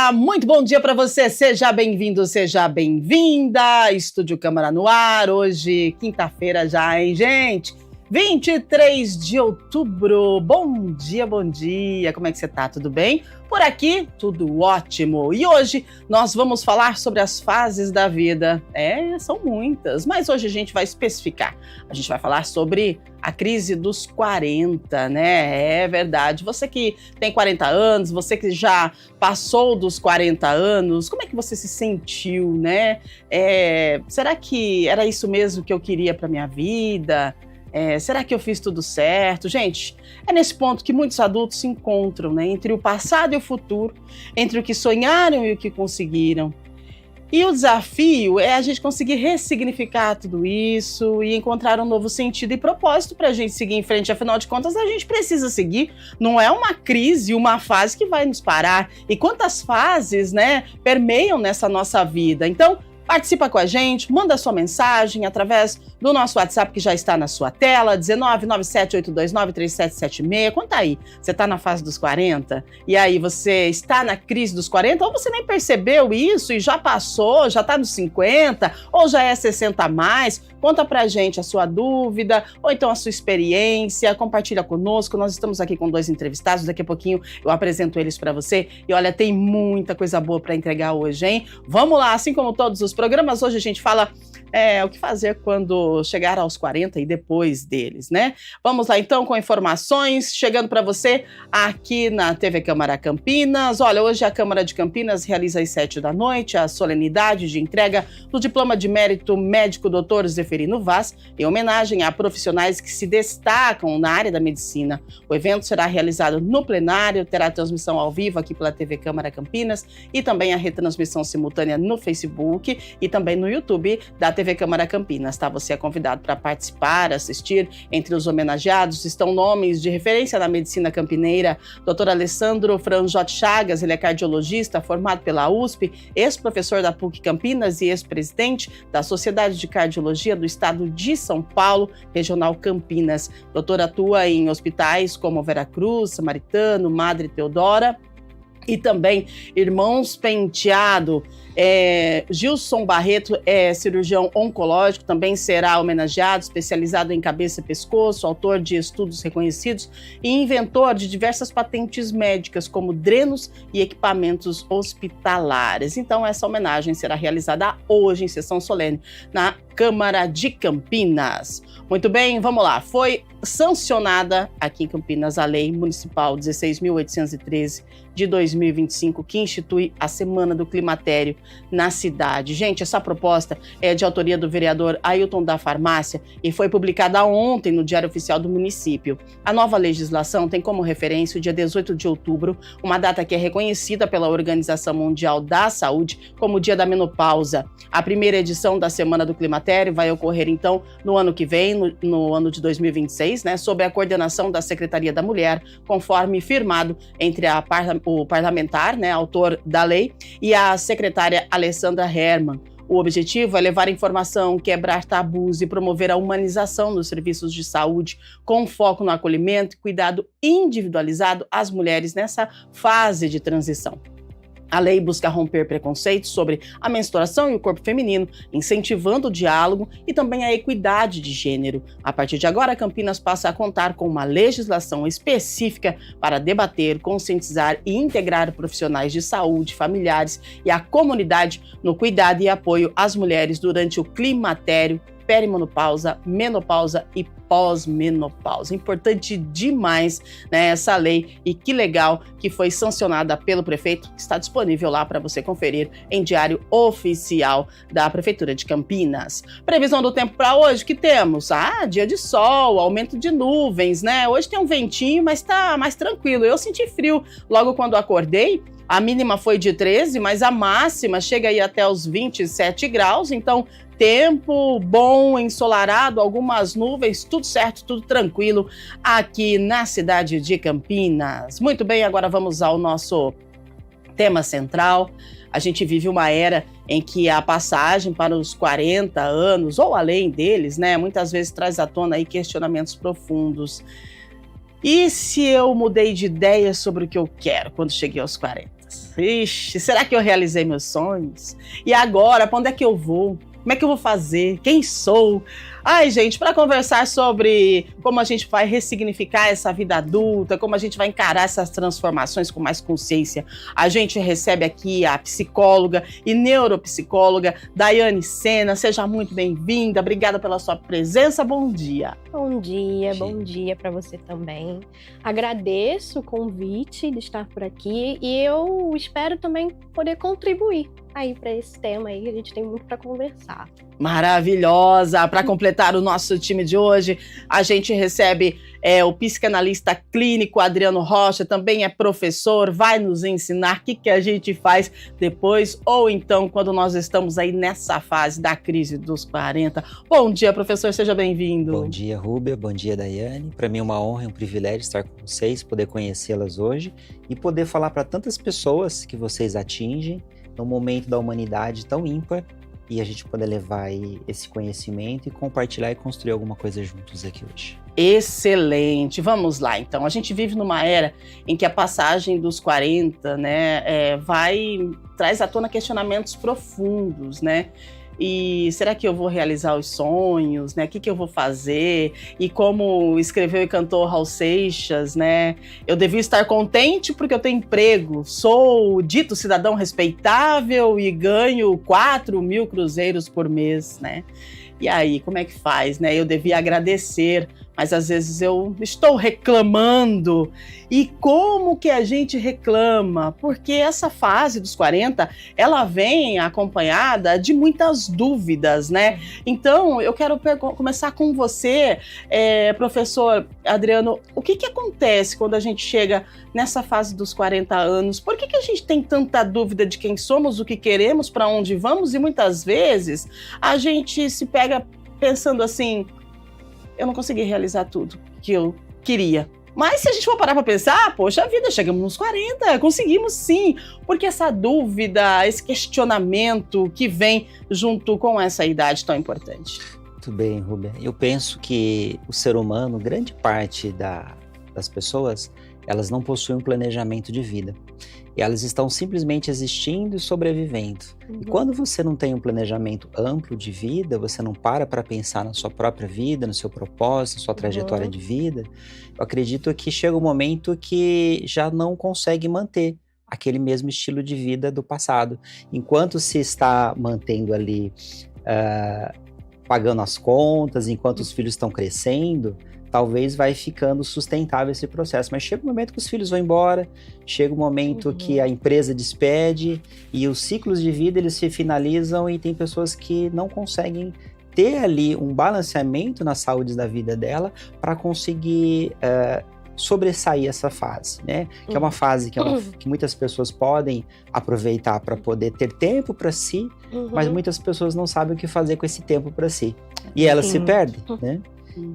Olá, muito bom dia para você, seja bem-vindo, seja bem-vinda, Estúdio Câmara no ar, hoje quinta-feira já, hein, gente? 23 de outubro, bom dia, como é que você tá, tudo bem? Por aqui, tudo ótimo, e hoje nós vamos falar sobre as fases da vida, são muitas, mas hoje a gente vai especificar, a gente vai falar sobre a crise dos 40, né, é verdade, você que tem 40 anos, você que já passou dos 40 anos, como é que você se sentiu, né? Será que era isso mesmo que eu queria para minha vida? Será que eu fiz tudo certo? Gente, é nesse ponto que muitos adultos se encontram, né? Entre o passado e o futuro, entre o que sonharam e o que conseguiram. E o desafio é a gente conseguir ressignificar tudo isso e encontrar um novo sentido e propósito para a gente seguir em frente. Afinal de contas, a gente precisa seguir. Não é uma crise, uma fase que vai nos parar. E quantas fases, né, permeiam nessa nossa vida? Então, participa com a gente, manda sua mensagem através do nosso WhatsApp que já está na sua tela, 19978293776. Conta aí, você está na fase dos 40? E aí, você está na crise dos 40? Ou você nem percebeu isso e já passou, já está nos 50? Ou já é 60 a mais? Conta pra gente a sua dúvida, ou então a sua experiência, compartilha conosco. Nós estamos aqui com 2 entrevistados, daqui a pouquinho eu apresento eles para você. E olha, tem muita coisa boa para entregar hoje, hein? Vamos lá, assim como todos os programas, hoje a gente fala o que fazer quando chegar aos 40 e depois deles, né? Vamos lá então com informações, chegando para você aqui na TV Câmara Campinas. Olha, hoje a Câmara de Campinas realiza às 7 da noite a solenidade de entrega do Diploma de Mérito Médico Dr. Zeferino Vaz, em homenagem a profissionais que se destacam na área da medicina. O evento será realizado no plenário, terá transmissão ao vivo aqui pela TV Câmara Campinas e também a retransmissão simultânea no Facebook e também no YouTube da TV Câmara Campinas, tá? Você é convidado para participar, assistir. Entre os homenageados estão nomes de referência na medicina campineira, Dr. Alessandro Franjotti Chagas, ele é cardiologista, formado pela USP, ex-professor da PUC Campinas e ex-presidente da Sociedade de Cardiologia do Estado de São Paulo, Regional Campinas. Doutor atua em hospitais como Veracruz, Samaritano, Madre Teodora, e também Irmãos Penteado. Gilson Barreto é cirurgião oncológico, também será homenageado, especializado em cabeça e pescoço, autor de estudos reconhecidos e inventor de diversas patentes médicas, como drenos e equipamentos hospitalares. Então, essa homenagem será realizada hoje, em sessão solene, na Câmara de Campinas. Muito bem, vamos lá. Foi sancionada aqui em Campinas a Lei Municipal 16.813 de 2025, que institui a Semana do Climatério na cidade. Gente, essa proposta é de autoria do vereador Ailton da Farmácia e foi publicada ontem no Diário Oficial do município. A nova legislação tem como referência o dia 18 de outubro, uma data que é reconhecida pela Organização Mundial da Saúde como o Dia da Menopausa. A primeira edição da Semana do Climatério vai ocorrer, então, no ano que vem, no ano de 2026, né, sob a coordenação da Secretaria da Mulher, conforme firmado entre o parlamentar, né, autor da lei, e a secretária Alessandra Herman. O objetivo é levar informação, quebrar tabus e promover a humanização dos serviços de saúde, com foco no acolhimento e cuidado individualizado às mulheres nessa fase de transição. A lei busca romper preconceitos sobre a menstruação e o corpo feminino, incentivando o diálogo e também a equidade de gênero. A partir de agora, Campinas passa a contar com uma legislação específica para debater, conscientizar e integrar profissionais de saúde, familiares e a comunidade no cuidado e apoio às mulheres durante o climatério, perimenopausa, menopausa e pós-menopausa. Importante demais, né, essa lei, e que legal que foi sancionada pelo prefeito, que está disponível lá para você conferir em Diário Oficial da Prefeitura de Campinas. Previsão do tempo para hoje, que temos? Dia de sol, aumento de nuvens, né? Hoje tem um ventinho, mas tá mais tranquilo. Eu senti frio logo quando acordei. A mínima foi de 13, mas a máxima chega aí até os 27 graus, então tempo bom, ensolarado, algumas nuvens, tudo certo, tudo tranquilo aqui na cidade de Campinas. Muito bem, agora vamos ao nosso tema central. A gente vive uma era em que a passagem para os 40 anos, ou além deles, né, muitas vezes traz à tona aí questionamentos profundos. E se eu mudei de ideia sobre o que eu quero quando cheguei aos 40? Ixi, será que eu realizei meus sonhos? E agora, para onde é que eu vou? Como é que eu vou fazer? Quem sou? Ai, gente, para conversar sobre como a gente vai ressignificar essa vida adulta, como a gente vai encarar essas transformações com mais consciência, a gente recebe aqui a psicóloga e neuropsicóloga Daiane Sena. Seja muito bem-vinda, obrigada pela sua presença, bom dia. Bom dia para você também. Agradeço o convite de estar por aqui e eu espero também poder contribuir aí para esse tema aí, a gente tem muito para conversar. Maravilhosa! Para completar o nosso time de hoje, a gente recebe o psicanalista clínico Adriano Rocha, também é professor, vai nos ensinar o que a gente faz depois ou então quando nós estamos aí nessa fase da crise dos 40. Bom dia, professor, seja bem-vindo. Bom dia, Rúbia, bom dia, Daiane. Para mim é uma honra e um privilégio estar com vocês, poder conhecê-las hoje e poder falar para tantas pessoas que vocês atingem num momento da humanidade tão ímpar e a gente poder levar aí esse conhecimento e compartilhar e construir alguma coisa juntos aqui hoje. Excelente, vamos lá então. A gente vive numa era em que a passagem dos 40, né, traz à tona questionamentos profundos, né? E será que eu vou realizar os sonhos, né? O que eu vou fazer? E como escreveu e cantou Raul Seixas, né? Eu devia estar contente porque eu tenho emprego, sou dito cidadão respeitável e ganho 4.000 cruzeiros por mês, né? E aí, como é que faz, né? Eu devia agradecer, mas às vezes eu estou reclamando. E como que a gente reclama? Porque essa fase dos 40, ela vem acompanhada de muitas dúvidas, né? Então, eu quero começar com você, professor Adriano. O que acontece quando a gente chega nessa fase dos 40 anos? Por que a gente tem tanta dúvida de quem somos, o que queremos, para onde vamos? E muitas vezes a gente se pega pensando assim, eu não consegui realizar tudo que eu queria. Mas se a gente for parar para pensar, poxa vida, chegamos nos 40, conseguimos sim. Porque essa dúvida, esse questionamento que vem junto com essa idade tão importante. Muito bem, Rúbia. Eu penso que o ser humano, grande parte das pessoas, elas não possuem um planejamento de vida. E elas estão simplesmente existindo e sobrevivendo. E quando você não tem um planejamento amplo de vida, você não para pensar na sua própria vida, no seu propósito, na sua trajetória de vida, eu acredito que chega um momento que já não consegue manter aquele mesmo estilo de vida do passado. Enquanto se está mantendo ali, pagando as contas, enquanto os filhos estão crescendo, talvez vai ficando sustentável esse processo, mas chega um momento que os filhos vão embora, chega um momento que a empresa despede e os ciclos de vida eles se finalizam e tem pessoas que não conseguem ter ali um balanceamento na saúde da vida dela para conseguir sobressair essa fase, né? Que é uma fase que muitas pessoas podem aproveitar para poder ter tempo para si, mas muitas pessoas não sabem o que fazer com esse tempo para si. E elas se perdem, né?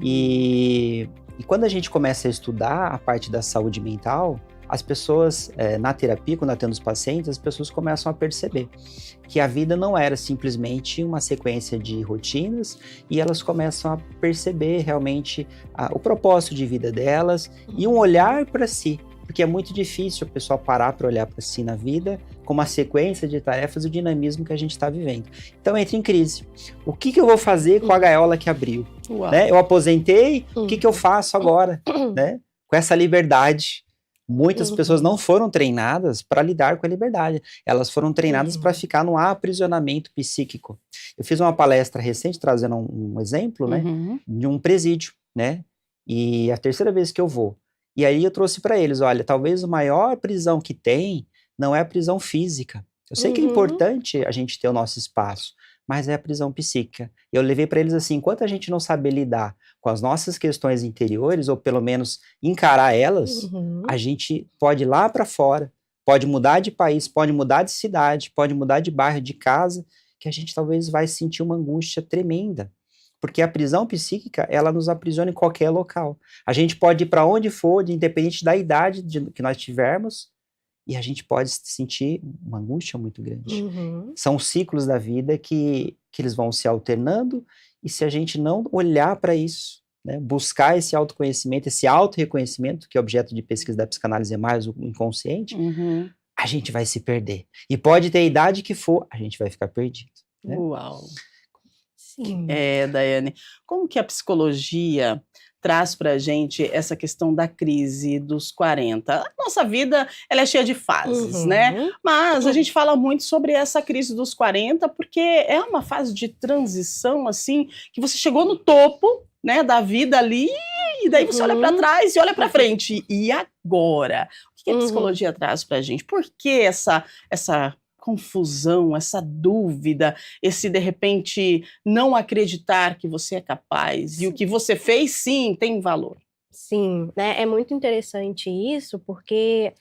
E quando a gente começa a estudar a parte da saúde mental, as pessoas, na terapia, quando atendo os pacientes, as pessoas começam a perceber que a vida não era simplesmente uma sequência de rotinas e elas começam a perceber realmente o propósito de vida delas e um olhar para si. Porque é muito difícil a pessoa parar para olhar para si na vida com uma sequência de tarefas e o dinamismo que a gente está vivendo. Então entra em crise. O que eu vou fazer com a gaiola que abriu? Né? Eu aposentei, o que eu faço agora? Né? Com essa liberdade. Muitas pessoas não foram treinadas para lidar com a liberdade. Elas foram treinadas para ficar num aprisionamento psíquico. Eu fiz uma palestra recente, trazendo um exemplo, né? De um presídio, né? E a terceira vez que eu vou. E aí eu trouxe para eles, olha, talvez a maior prisão que tem não é a prisão física. Eu sei que é importante a gente ter o nosso espaço, mas é a prisão psíquica. E eu levei para eles assim, enquanto a gente não saber lidar com as nossas questões interiores, ou pelo menos encarar elas, a gente pode ir lá para fora, pode mudar de país, pode mudar de cidade, pode mudar de bairro, de casa, que a gente talvez vai sentir uma angústia tremenda. Porque a prisão psíquica, ela nos aprisiona em qualquer local. A gente pode ir para onde for, independente da idade que nós tivermos, e a gente pode sentir uma angústia muito grande. São ciclos da vida que eles vão se alternando, e se a gente não olhar para isso, né, buscar esse autoconhecimento, esse autorreconhecimento, que é objeto de pesquisa da psicanálise é mais o inconsciente, a gente vai se perder. E pode ter a idade que for, a gente vai ficar perdido. Né? Uau! Sim. Daiane, como que a psicologia traz para a gente essa questão da crise dos 40? A nossa vida, ela é cheia de fases, né? Mas a gente fala muito sobre essa crise dos 40 porque é uma fase de transição, assim, que você chegou no topo, né, da vida ali, e daí você olha para trás e olha para frente. E agora? O que a psicologia traz para a gente? Por que essa confusão, essa dúvida, esse de repente não acreditar que você é capaz e o que você fez sim tem valor? Sim, né? É muito interessante isso, porque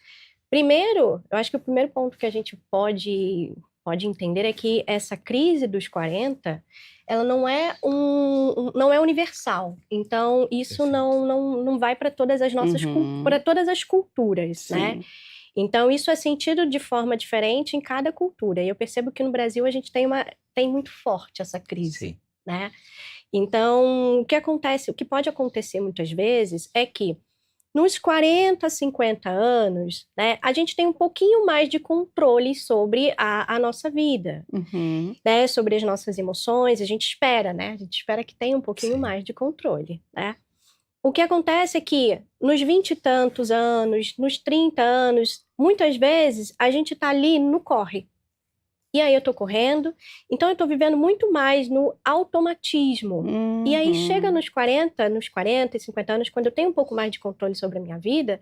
primeiro, eu acho que o primeiro ponto que a gente pode entender é que essa crise dos 40, ela não é não é universal. Então, isso não vai para todas as nossas para todas as culturas, Sim. né? Então, isso é sentido de forma diferente em cada cultura. E eu percebo que no Brasil a gente tem muito forte essa crise, Sim. né? Então, o que pode acontecer muitas vezes é que nos 40, 50 anos, né, a gente tem um pouquinho mais de controle sobre a nossa vida, né, sobre as nossas emoções, a gente espera, né? A gente espera que tenha um pouquinho mais de controle, né? O que acontece é que nos 20 e tantos anos, nos 30 anos, muitas vezes a gente tá ali no corre. E aí eu tô correndo, então eu tô vivendo muito mais no automatismo. E aí chega nos 40 e 50 anos, quando eu tenho um pouco mais de controle sobre a minha vida,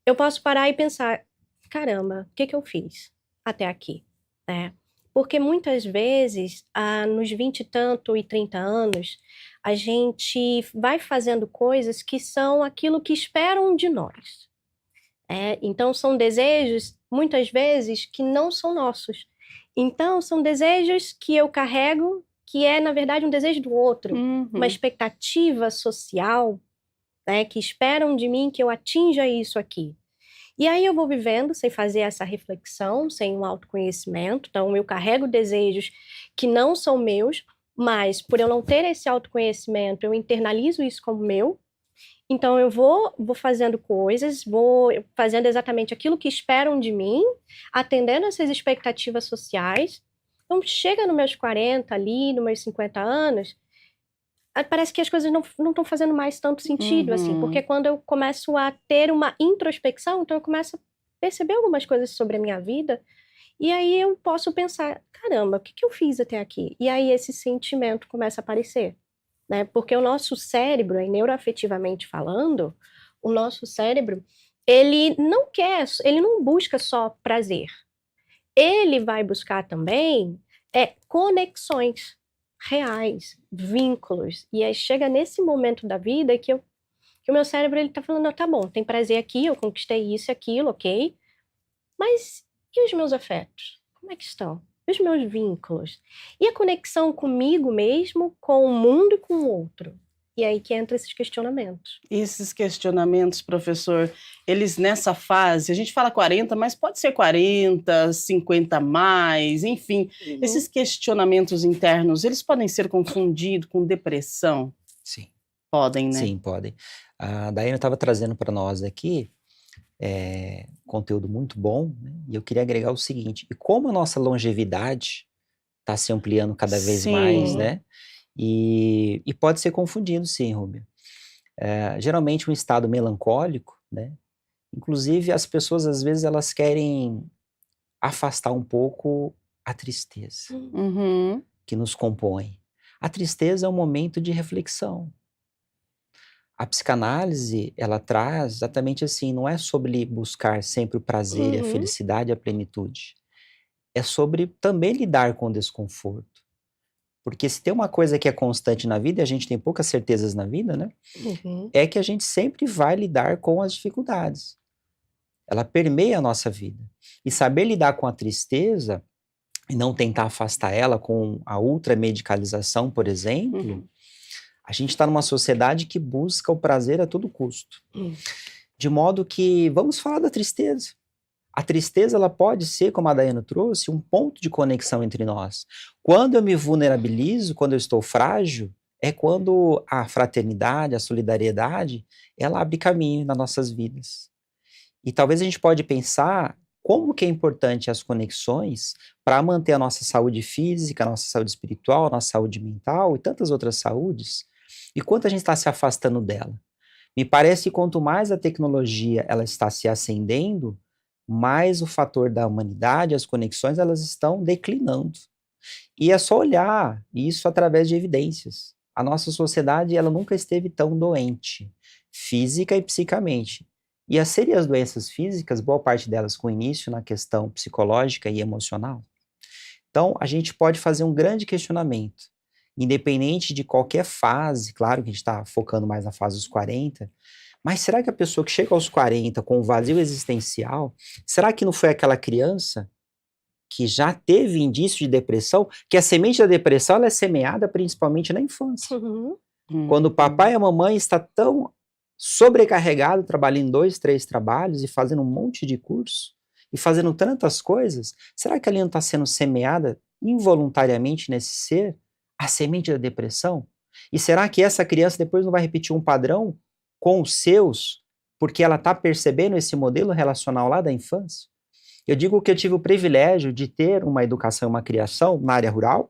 eu posso parar e pensar, caramba, o que eu fiz até aqui, né? Porque muitas vezes, nos 20 e tanto e 30 anos, a gente vai fazendo coisas que são aquilo que esperam de nós. Então, são desejos, muitas vezes, que não são nossos. Então, são desejos que eu carrego, que é, na verdade, um desejo do outro. Uma expectativa social, né, que esperam de mim que eu atinja isso aqui. E aí eu vou vivendo sem fazer essa reflexão, sem um autoconhecimento. Então, eu carrego desejos que não são meus, mas por eu não ter esse autoconhecimento, eu internalizo isso como meu. Então, eu vou fazendo coisas, vou fazendo exatamente aquilo que esperam de mim, atendendo essas expectativas sociais. Então, chega nos meus 40 ali, nos meus 50 anos, parece que as coisas não estão fazendo mais tanto sentido, assim, porque quando eu começo a ter uma introspecção, então eu começo a perceber algumas coisas sobre a minha vida, e aí eu posso pensar, caramba, o que eu fiz até aqui? E aí esse sentimento começa a aparecer, né? Porque o nosso cérebro, neuroafetivamente falando, o nosso cérebro, ele não busca só prazer. Ele vai buscar também conexões reais, vínculos. E aí chega nesse momento da vida que o meu cérebro ele tá falando, tá bom, tem prazer aqui, eu conquistei isso e aquilo, ok. Mas e os meus afetos? Como é que estão? E os meus vínculos? E a conexão comigo mesmo, com o mundo e com o outro? E aí que entra esses questionamentos. Esses questionamentos, professor, eles nessa fase, a gente fala 40, mas pode ser 40, 50 mais, enfim. Esses questionamentos internos, eles podem ser confundidos com depressão? Sim. Podem, né? Sim, podem. A Daiane estava trazendo para nós aqui conteúdo muito bom, né? E eu queria agregar o seguinte, e como a nossa longevidade está se ampliando cada vez mais, né? E pode ser confundido, sim, Rubia. Geralmente um estado melancólico, né? Inclusive as pessoas às vezes elas querem afastar um pouco a tristeza que nos compõe. A tristeza é um momento de reflexão. A psicanálise, ela traz exatamente assim, não é sobre buscar sempre o prazer e a felicidade e a plenitude. É sobre também lidar com o desconforto. Porque se tem uma coisa que é constante na vida, e a gente tem poucas certezas na vida, né? É que a gente sempre vai lidar com as dificuldades. Ela permeia a nossa vida. E saber lidar com a tristeza e não tentar afastar ela com a ultramedicalização, por exemplo, a gente está numa sociedade que busca o prazer a todo custo. De modo que, vamos falar da tristeza. A tristeza, ela pode ser, como a Daiane trouxe, um ponto de conexão entre nós. Quando eu me vulnerabilizo, quando eu estou frágil, é quando a fraternidade, a solidariedade, ela abre caminho nas nossas vidas. E talvez a gente pode pensar como que é importante as conexões para manter a nossa saúde física, a nossa saúde espiritual, a nossa saúde mental e tantas outras saúdes, e quanto a gente está se afastando dela. Me parece que quanto mais a tecnologia ela está se acendendo, mais o fator da humanidade, as conexões, elas estão declinando. E é só olhar isso através de evidências. A nossa sociedade, ela nunca esteve tão doente, física e psicamente. E as serias doenças físicas, boa parte delas com início na questão psicológica e emocional. Então, a gente pode fazer um grande questionamento, independente de qualquer fase, claro que a gente está focando mais na fase dos 40, mas será que a pessoa que chega aos 40 com um vazio existencial, será que não foi aquela criança que já teve indício de depressão? Que a semente da depressão ela é semeada principalmente na infância. Quando o papai e a mamãe estão tão sobrecarregado, trabalhando em 2, 3 trabalhos e fazendo um monte de curso e fazendo tantas coisas, será que ali não está sendo semeada involuntariamente nesse ser a semente da depressão? E será que essa criança depois não vai repetir um padrão com os seus, porque ela está percebendo esse modelo relacional lá da infância? Eu digo que eu tive o privilégio de ter uma educação e uma criação na área rural,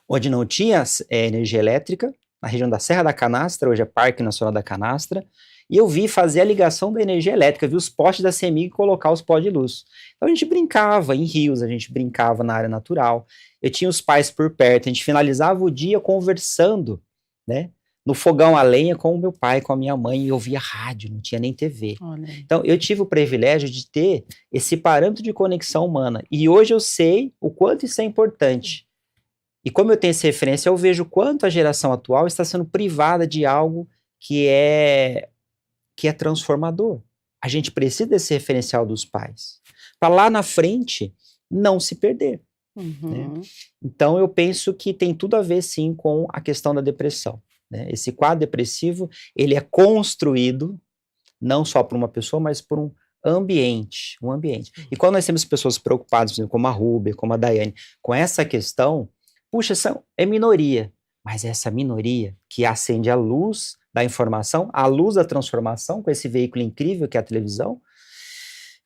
onde não tinha energia elétrica, na região da Serra da Canastra, hoje é Parque Nacional da Canastra, e eu vi fazer a ligação da energia elétrica, vi os postes da CEMIG colocar os pós de luz. Então a gente brincava em rios, a gente brincava na área natural, eu tinha os pais por perto, a gente finalizava o dia conversando, né, no fogão a lenha com o meu pai, com a minha mãe, e eu via rádio, não tinha nem TV. Olha. Então eu tive o privilégio de ter esse parâmetro de conexão humana, e hoje eu sei o quanto isso é importante. E como eu tenho essa referência, eu vejo quanto a geração atual está sendo privada de algo que é transformador. A gente precisa desse referencial dos pais, para lá na frente não se perder. Né? Então eu penso que tem tudo a ver sim com a questão da depressão. Né? Esse quadro depressivo, ele é construído não só por uma pessoa, mas por um ambiente. E quando nós temos pessoas preocupadas, por exemplo, como a Rúbia, como a Daiane, com essa questão, puxa, é minoria, mas essa minoria que acende a luz da informação, a luz da transformação com esse veículo incrível que é a televisão,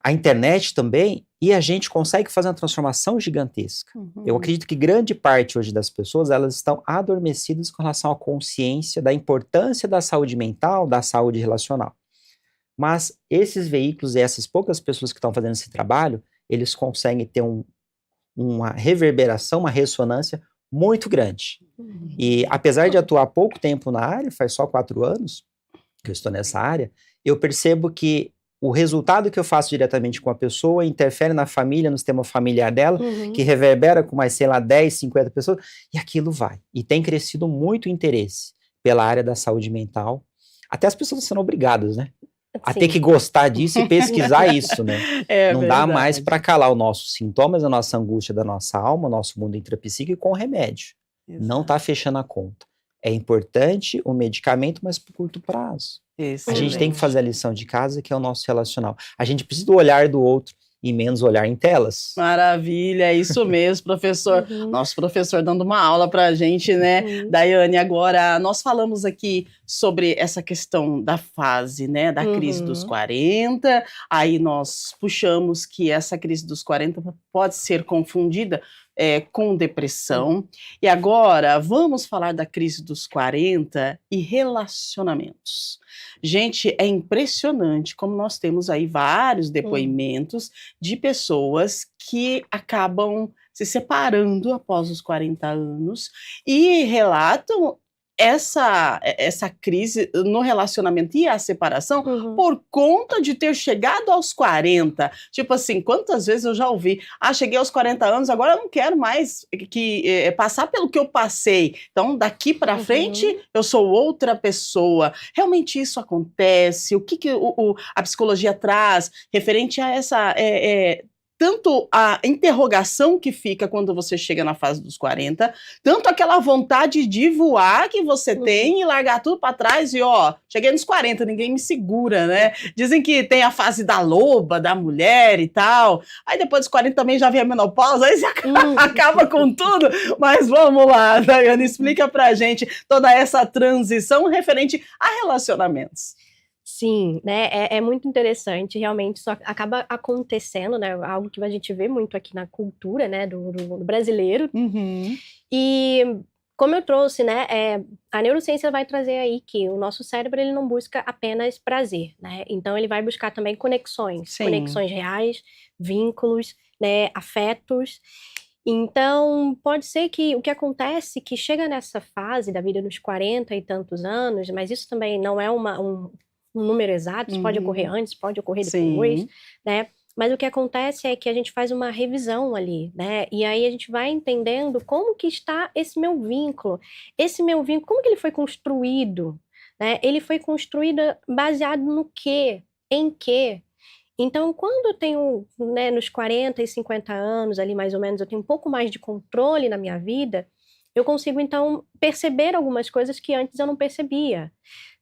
a internet também, e a gente consegue fazer uma transformação gigantesca. Eu acredito que grande parte hoje das pessoas, elas estão adormecidas com relação à consciência da importância da saúde mental, da saúde relacional. Mas esses veículos e essas poucas pessoas que estão fazendo esse trabalho, eles conseguem ter uma reverberação, uma ressonância muito grande. E apesar de atuar pouco tempo na área, faz só 4 anos que eu estou nessa área, eu percebo que o resultado que eu faço diretamente com a pessoa interfere na família, no sistema familiar dela, que reverbera com mais, sei lá, 10, 50 pessoas, e aquilo vai. E tem crescido muito o interesse pela área da saúde mental. Até as pessoas sendo obrigadas, né? A ter que gostar disso e pesquisar isso, né? Não verdade. Dá mais para calar os nossos sintomas, a nossa angústia da nossa alma, o nosso mundo intrapsíquico com remédio. Exato. Não está fechando a conta. É importante o medicamento, mas por curto prazo. Excelente. A gente tem que fazer a lição de casa, que é o nosso relacional. A gente precisa do olhar do outro e menos olhar em telas. Maravilha, é isso mesmo, professor. Nosso professor dando uma aula para a gente, né? Daiane, agora nós falamos aqui sobre essa questão da fase, né? Da crise dos 40, aí nós puxamos que essa crise dos 40 pode ser confundida com depressão. E agora vamos falar da crise dos 40 e relacionamentos. Gente, é impressionante como nós temos aí vários depoimentos de pessoas que acabam se separando após os 40 anos e relatam essa crise no relacionamento e a separação por conta de ter chegado aos 40. Tipo assim, quantas vezes eu já ouvi, cheguei aos 40 anos, agora eu não quero mais passar pelo que eu passei. Então, daqui para frente, eu sou outra pessoa. Realmente isso acontece? O que a psicologia traz referente a essa... tanto a interrogação que fica quando você chega na fase dos 40, tanto aquela vontade de voar que você tem e largar tudo para trás e cheguei nos 40, ninguém me segura, né? Dizem que tem a fase da loba, da mulher e tal, aí depois dos 40 também já vem a menopausa, aí você acaba com tudo, mas vamos lá, Daiane, explica pra gente toda essa transição referente a relacionamentos. Sim, né? É muito interessante, realmente, só acaba acontecendo, né? Algo que a gente vê muito aqui na cultura, né, do brasileiro. Uhum. E como eu trouxe, né, a neurociência vai trazer aí que o nosso cérebro ele não busca apenas prazer, né? Então ele vai buscar também conexões, Sim. conexões reais, vínculos, né, afetos. Então, pode ser que o que acontece que chega nessa fase da vida nos 40 e tantos anos, mas isso também não é um número exato, isso pode ocorrer Uhum. antes, pode ocorrer depois, Sim. né? Mas o que acontece é que a gente faz uma revisão ali, né? E aí a gente vai entendendo como que está esse meu vínculo. Esse meu vínculo, como que ele foi construído, né? Ele foi construído baseado no quê? Em quê? Então, quando eu tenho, né, nos 40 e 50 anos, ali mais ou menos, eu tenho um pouco mais de controle na minha vida, eu consigo, então, perceber algumas coisas que antes eu não percebia.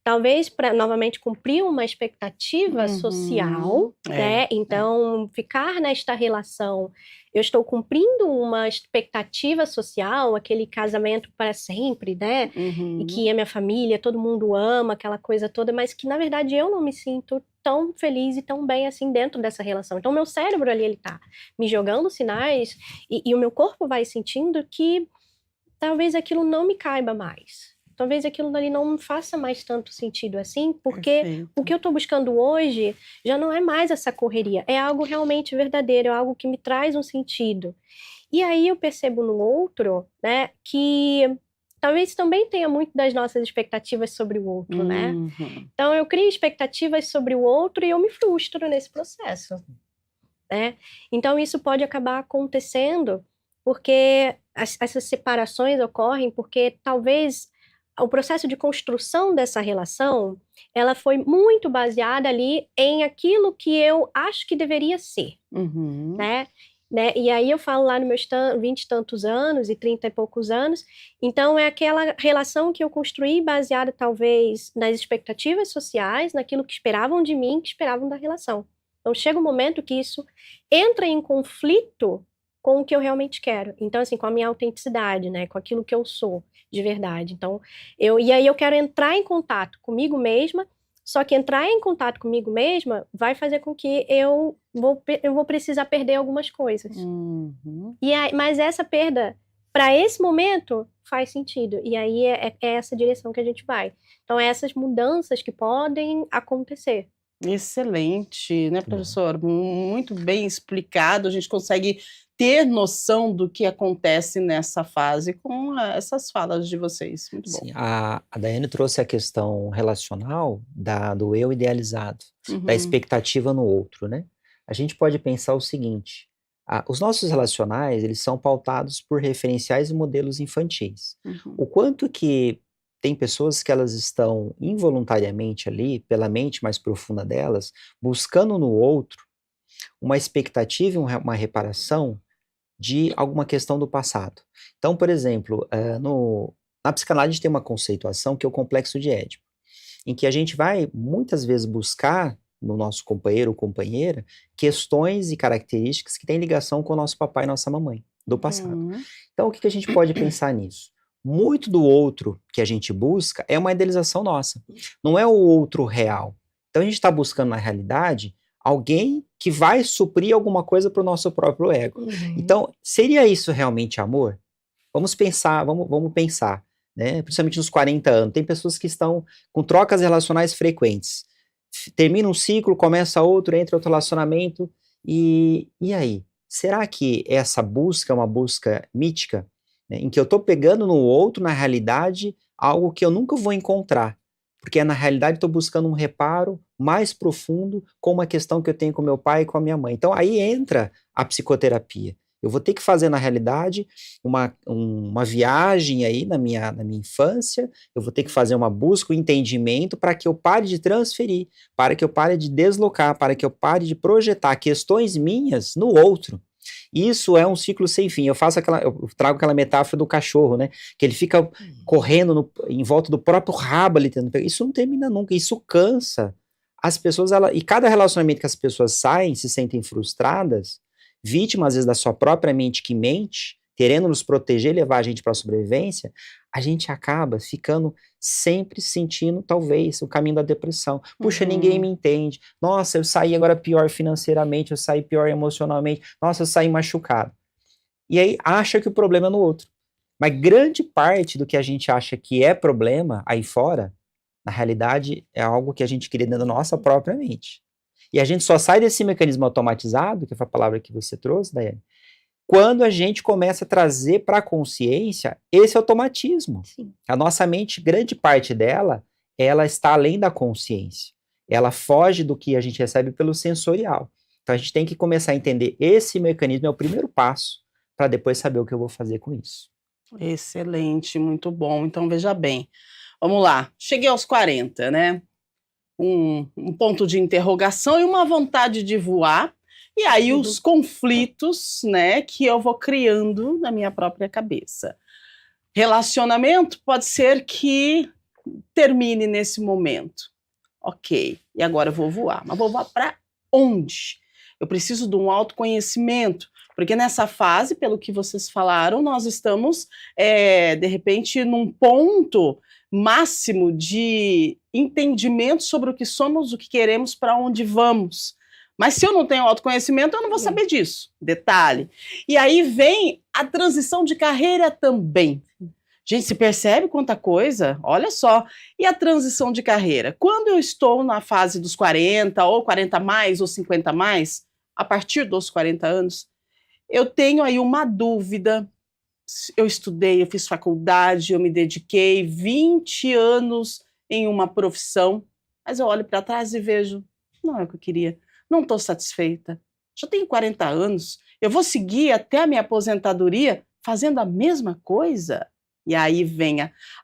Talvez para novamente cumprir uma expectativa social, né? Então, ficar nesta relação, eu estou cumprindo uma expectativa social, aquele casamento para sempre, né? E que a minha família, todo mundo ama, aquela coisa toda, mas que na verdade eu não me sinto tão feliz e tão bem assim dentro dessa relação. Então, meu cérebro ali, ele tá me jogando sinais e o meu corpo vai sentindo que talvez aquilo não me caiba mais. Talvez aquilo dali não faça mais tanto sentido assim, porque Perfeito. o que eu estou buscando hoje já não é mais essa correria, é algo realmente verdadeiro, é algo que me traz um sentido. E aí eu percebo no outro, né, que talvez também tenha muito das nossas expectativas sobre o outro, né? Então eu crio expectativas sobre o outro e eu me frustro nesse processo, né? Então isso pode acabar acontecendo porque essas separações ocorrem porque talvez o processo de construção dessa relação, ela foi muito baseada ali em aquilo que eu acho que deveria ser, né? E aí eu falo lá nos meus 20 e tantos anos e 30 e poucos anos, então é aquela relação que eu construí baseada talvez nas expectativas sociais, naquilo que esperavam de mim, que esperavam da relação. Então chega um momento que isso entra em conflito com o que eu realmente quero. Então, assim, com a minha autenticidade, né? Com aquilo que eu sou de verdade. Então, e aí eu quero entrar em contato comigo mesma, só que entrar em contato comigo mesma vai fazer com que eu vou precisar perder algumas coisas. Mas essa perda, para esse momento, faz sentido. E aí é essa direção que a gente vai. Então, é essas mudanças que podem acontecer. Excelente, né, professor? Muito bem explicado. A gente consegue ter noção do que acontece nessa fase com essas falas de vocês. Muito bom. Sim, a Daiane trouxe a questão relacional do eu idealizado, da expectativa no outro, né? A gente pode pensar o seguinte: os nossos relacionais, eles são pautados por referenciais e modelos infantis. O quanto que tem pessoas que elas estão involuntariamente ali, pela mente mais profunda delas, buscando no outro uma expectativa e uma reparação de alguma questão do passado. Então, por exemplo, na psicanálise a gente tem uma conceituação que é o complexo de Édipo, em que a gente vai muitas vezes buscar no nosso companheiro ou companheira questões e características que têm ligação com o nosso papai e nossa mamãe do passado. Então, o que a gente pode pensar nisso? Muito do outro que a gente busca é uma idealização nossa, não é o outro real. Então a gente está buscando na realidade alguém que vai suprir alguma coisa para o nosso próprio ego. Então, seria isso realmente amor? Vamos pensar, vamos pensar, né? Principalmente nos 40 anos, tem pessoas que estão com trocas relacionais frequentes. Termina um ciclo, começa outro, entra outro relacionamento, e aí? Será que essa busca é uma busca mítica? Em que eu estou pegando no outro, na realidade, algo que eu nunca vou encontrar, porque na realidade estou buscando um reparo mais profundo com uma questão que eu tenho com meu pai e com a minha mãe. Então aí entra a psicoterapia. Eu vou ter que fazer na realidade uma viagem aí na minha infância, eu vou ter que fazer uma busca, um entendimento para que eu pare de transferir, para que eu pare de deslocar, para que eu pare de projetar questões minhas no outro. Isso é um ciclo sem fim. Eu trago aquela metáfora do cachorro, né? Que ele fica correndo em volta do próprio rabo ali, isso não termina nunca, isso cansa. As pessoas, e cada relacionamento que as pessoas saem, se sentem frustradas, vítimas às vezes da sua própria mente que mente, querendo nos proteger, levar a gente para a sobrevivência, a gente acaba ficando sempre sentindo, talvez, o caminho da depressão. Puxa, ninguém me entende. Nossa, eu saí agora pior financeiramente, eu saí pior emocionalmente. Nossa, eu saí machucado. E aí acha que o problema é no outro. Mas grande parte do que a gente acha que é problema aí fora, na realidade, é algo que a gente cria dentro da nossa própria mente. E a gente só sai desse mecanismo automatizado, que foi a palavra que você trouxe, Daiane, quando a gente começa a trazer para a consciência esse automatismo. Sim. A nossa mente, grande parte dela, ela está além da consciência. Ela foge do que a gente recebe pelo sensorial. Então a gente tem que começar a entender esse mecanismo, é o primeiro passo, para depois saber o que eu vou fazer com isso. Excelente, muito bom. Então, veja bem, vamos lá. Cheguei aos 40, né? Um ponto de interrogação e uma vontade de voar. E aí os conflitos, né, que eu vou criando na minha própria cabeça. Relacionamento pode ser que termine nesse momento. Ok, e agora eu vou voar. Mas vou voar para onde? Eu preciso de um autoconhecimento, porque nessa fase, pelo que vocês falaram, nós estamos, de repente, num ponto máximo de entendimento sobre o que somos, o que queremos, para onde vamos. Mas se eu não tenho autoconhecimento, eu não vou saber disso. Detalhe. E aí vem a transição de carreira também. Gente, se percebe quanta coisa? Olha só. E a transição de carreira? Quando eu estou na fase dos 40, ou 40 mais, ou 50 mais, a partir dos 40 anos, eu tenho aí uma dúvida. Eu estudei, eu fiz faculdade, eu me dediquei 20 anos em uma profissão, mas eu olho para trás e vejo, não é o que eu queria. Não estou satisfeita. Já tenho 40 anos. Eu vou seguir até a minha aposentadoria fazendo a mesma coisa? E aí vem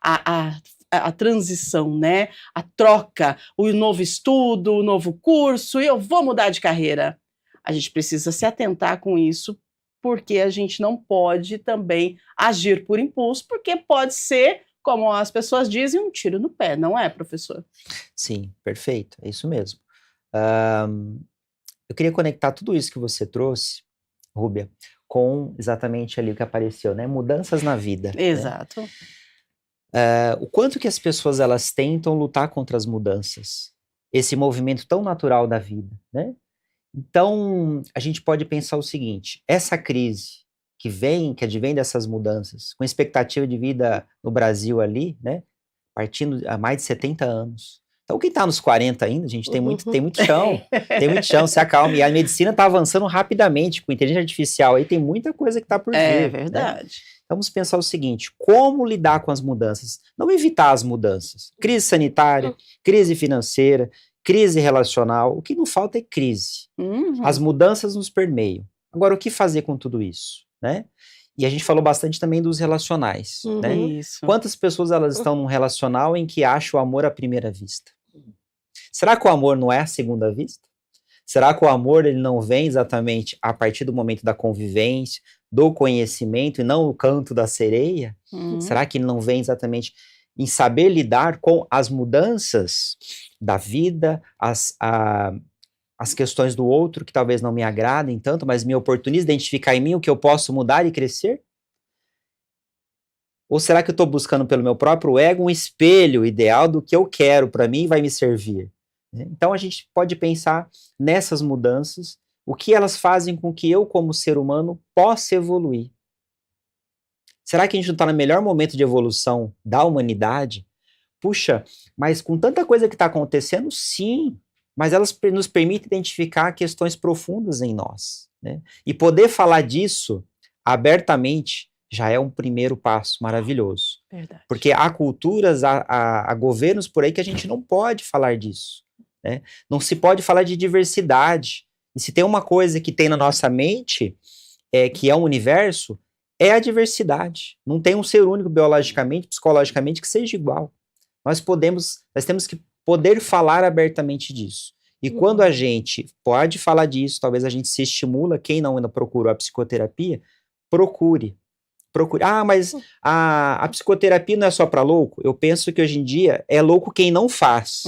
a transição, né? A troca, o novo estudo, o novo curso, e eu vou mudar de carreira. A gente precisa se atentar com isso, porque a gente não pode também agir por impulso, porque pode ser, como as pessoas dizem, um tiro no pé, não é, professor? Sim, perfeito, é isso mesmo. Eu queria conectar tudo isso que você trouxe, Rúbia, com exatamente ali o que apareceu, né? Mudanças na vida. Exato. Né? O quanto que as pessoas elas tentam lutar contra as mudanças, esse movimento tão natural da vida, né? Então, a gente pode pensar o seguinte, essa crise que advém dessas mudanças, com expectativa de vida no Brasil ali, né? Partindo há mais de 70 anos. Então, quem está nos 40 ainda, gente, tem muito chão. Tem muito chão, se acalme. E a medicina está avançando rapidamente, com inteligência artificial. Aí tem muita coisa que está por vir. É verdade. Né? Então, vamos pensar o seguinte, como lidar com as mudanças? Não evitar as mudanças. Crise sanitária, crise financeira, crise relacional. O que não falta é crise. As mudanças nos permeiam. Agora, o que fazer com tudo isso? Né? E a gente falou bastante também dos relacionais. Né? Isso. Quantas pessoas elas estão num relacional em que acham o amor à primeira vista? Será que o amor não é a segunda vista? Será que o amor ele não vem exatamente a partir do momento da convivência, do conhecimento e não o canto da sereia? Será que ele não vem exatamente em saber lidar com as mudanças da vida, as questões do outro que talvez não me agradem tanto, mas me oportuniza identificar em mim o que eu posso mudar e crescer? Ou será que eu estou buscando pelo meu próprio ego um espelho ideal do que eu quero para mim e vai me servir? Então a gente pode pensar nessas mudanças, o que elas fazem com que eu, como ser humano, possa evoluir. Será que a gente não está no melhor momento de evolução da humanidade? Puxa, mas com tanta coisa que está acontecendo, sim, mas elas nos permitem identificar questões profundas em nós. Né? E poder falar disso abertamente já é um primeiro passo maravilhoso. Verdade. Porque há culturas, há governos por aí que a gente não pode falar disso. Né? Não se pode falar de diversidade. E se tem uma coisa que tem na nossa mente, que é um universo, é a diversidade. Não tem um ser único biologicamente, psicologicamente, que seja igual. Nós temos que poder falar abertamente disso. E quando a gente pode falar disso, talvez a gente se estimula, quem não ainda procurou a psicoterapia, procure. Ah, mas a psicoterapia não é só para louco? Eu penso que hoje em dia é louco quem não faz.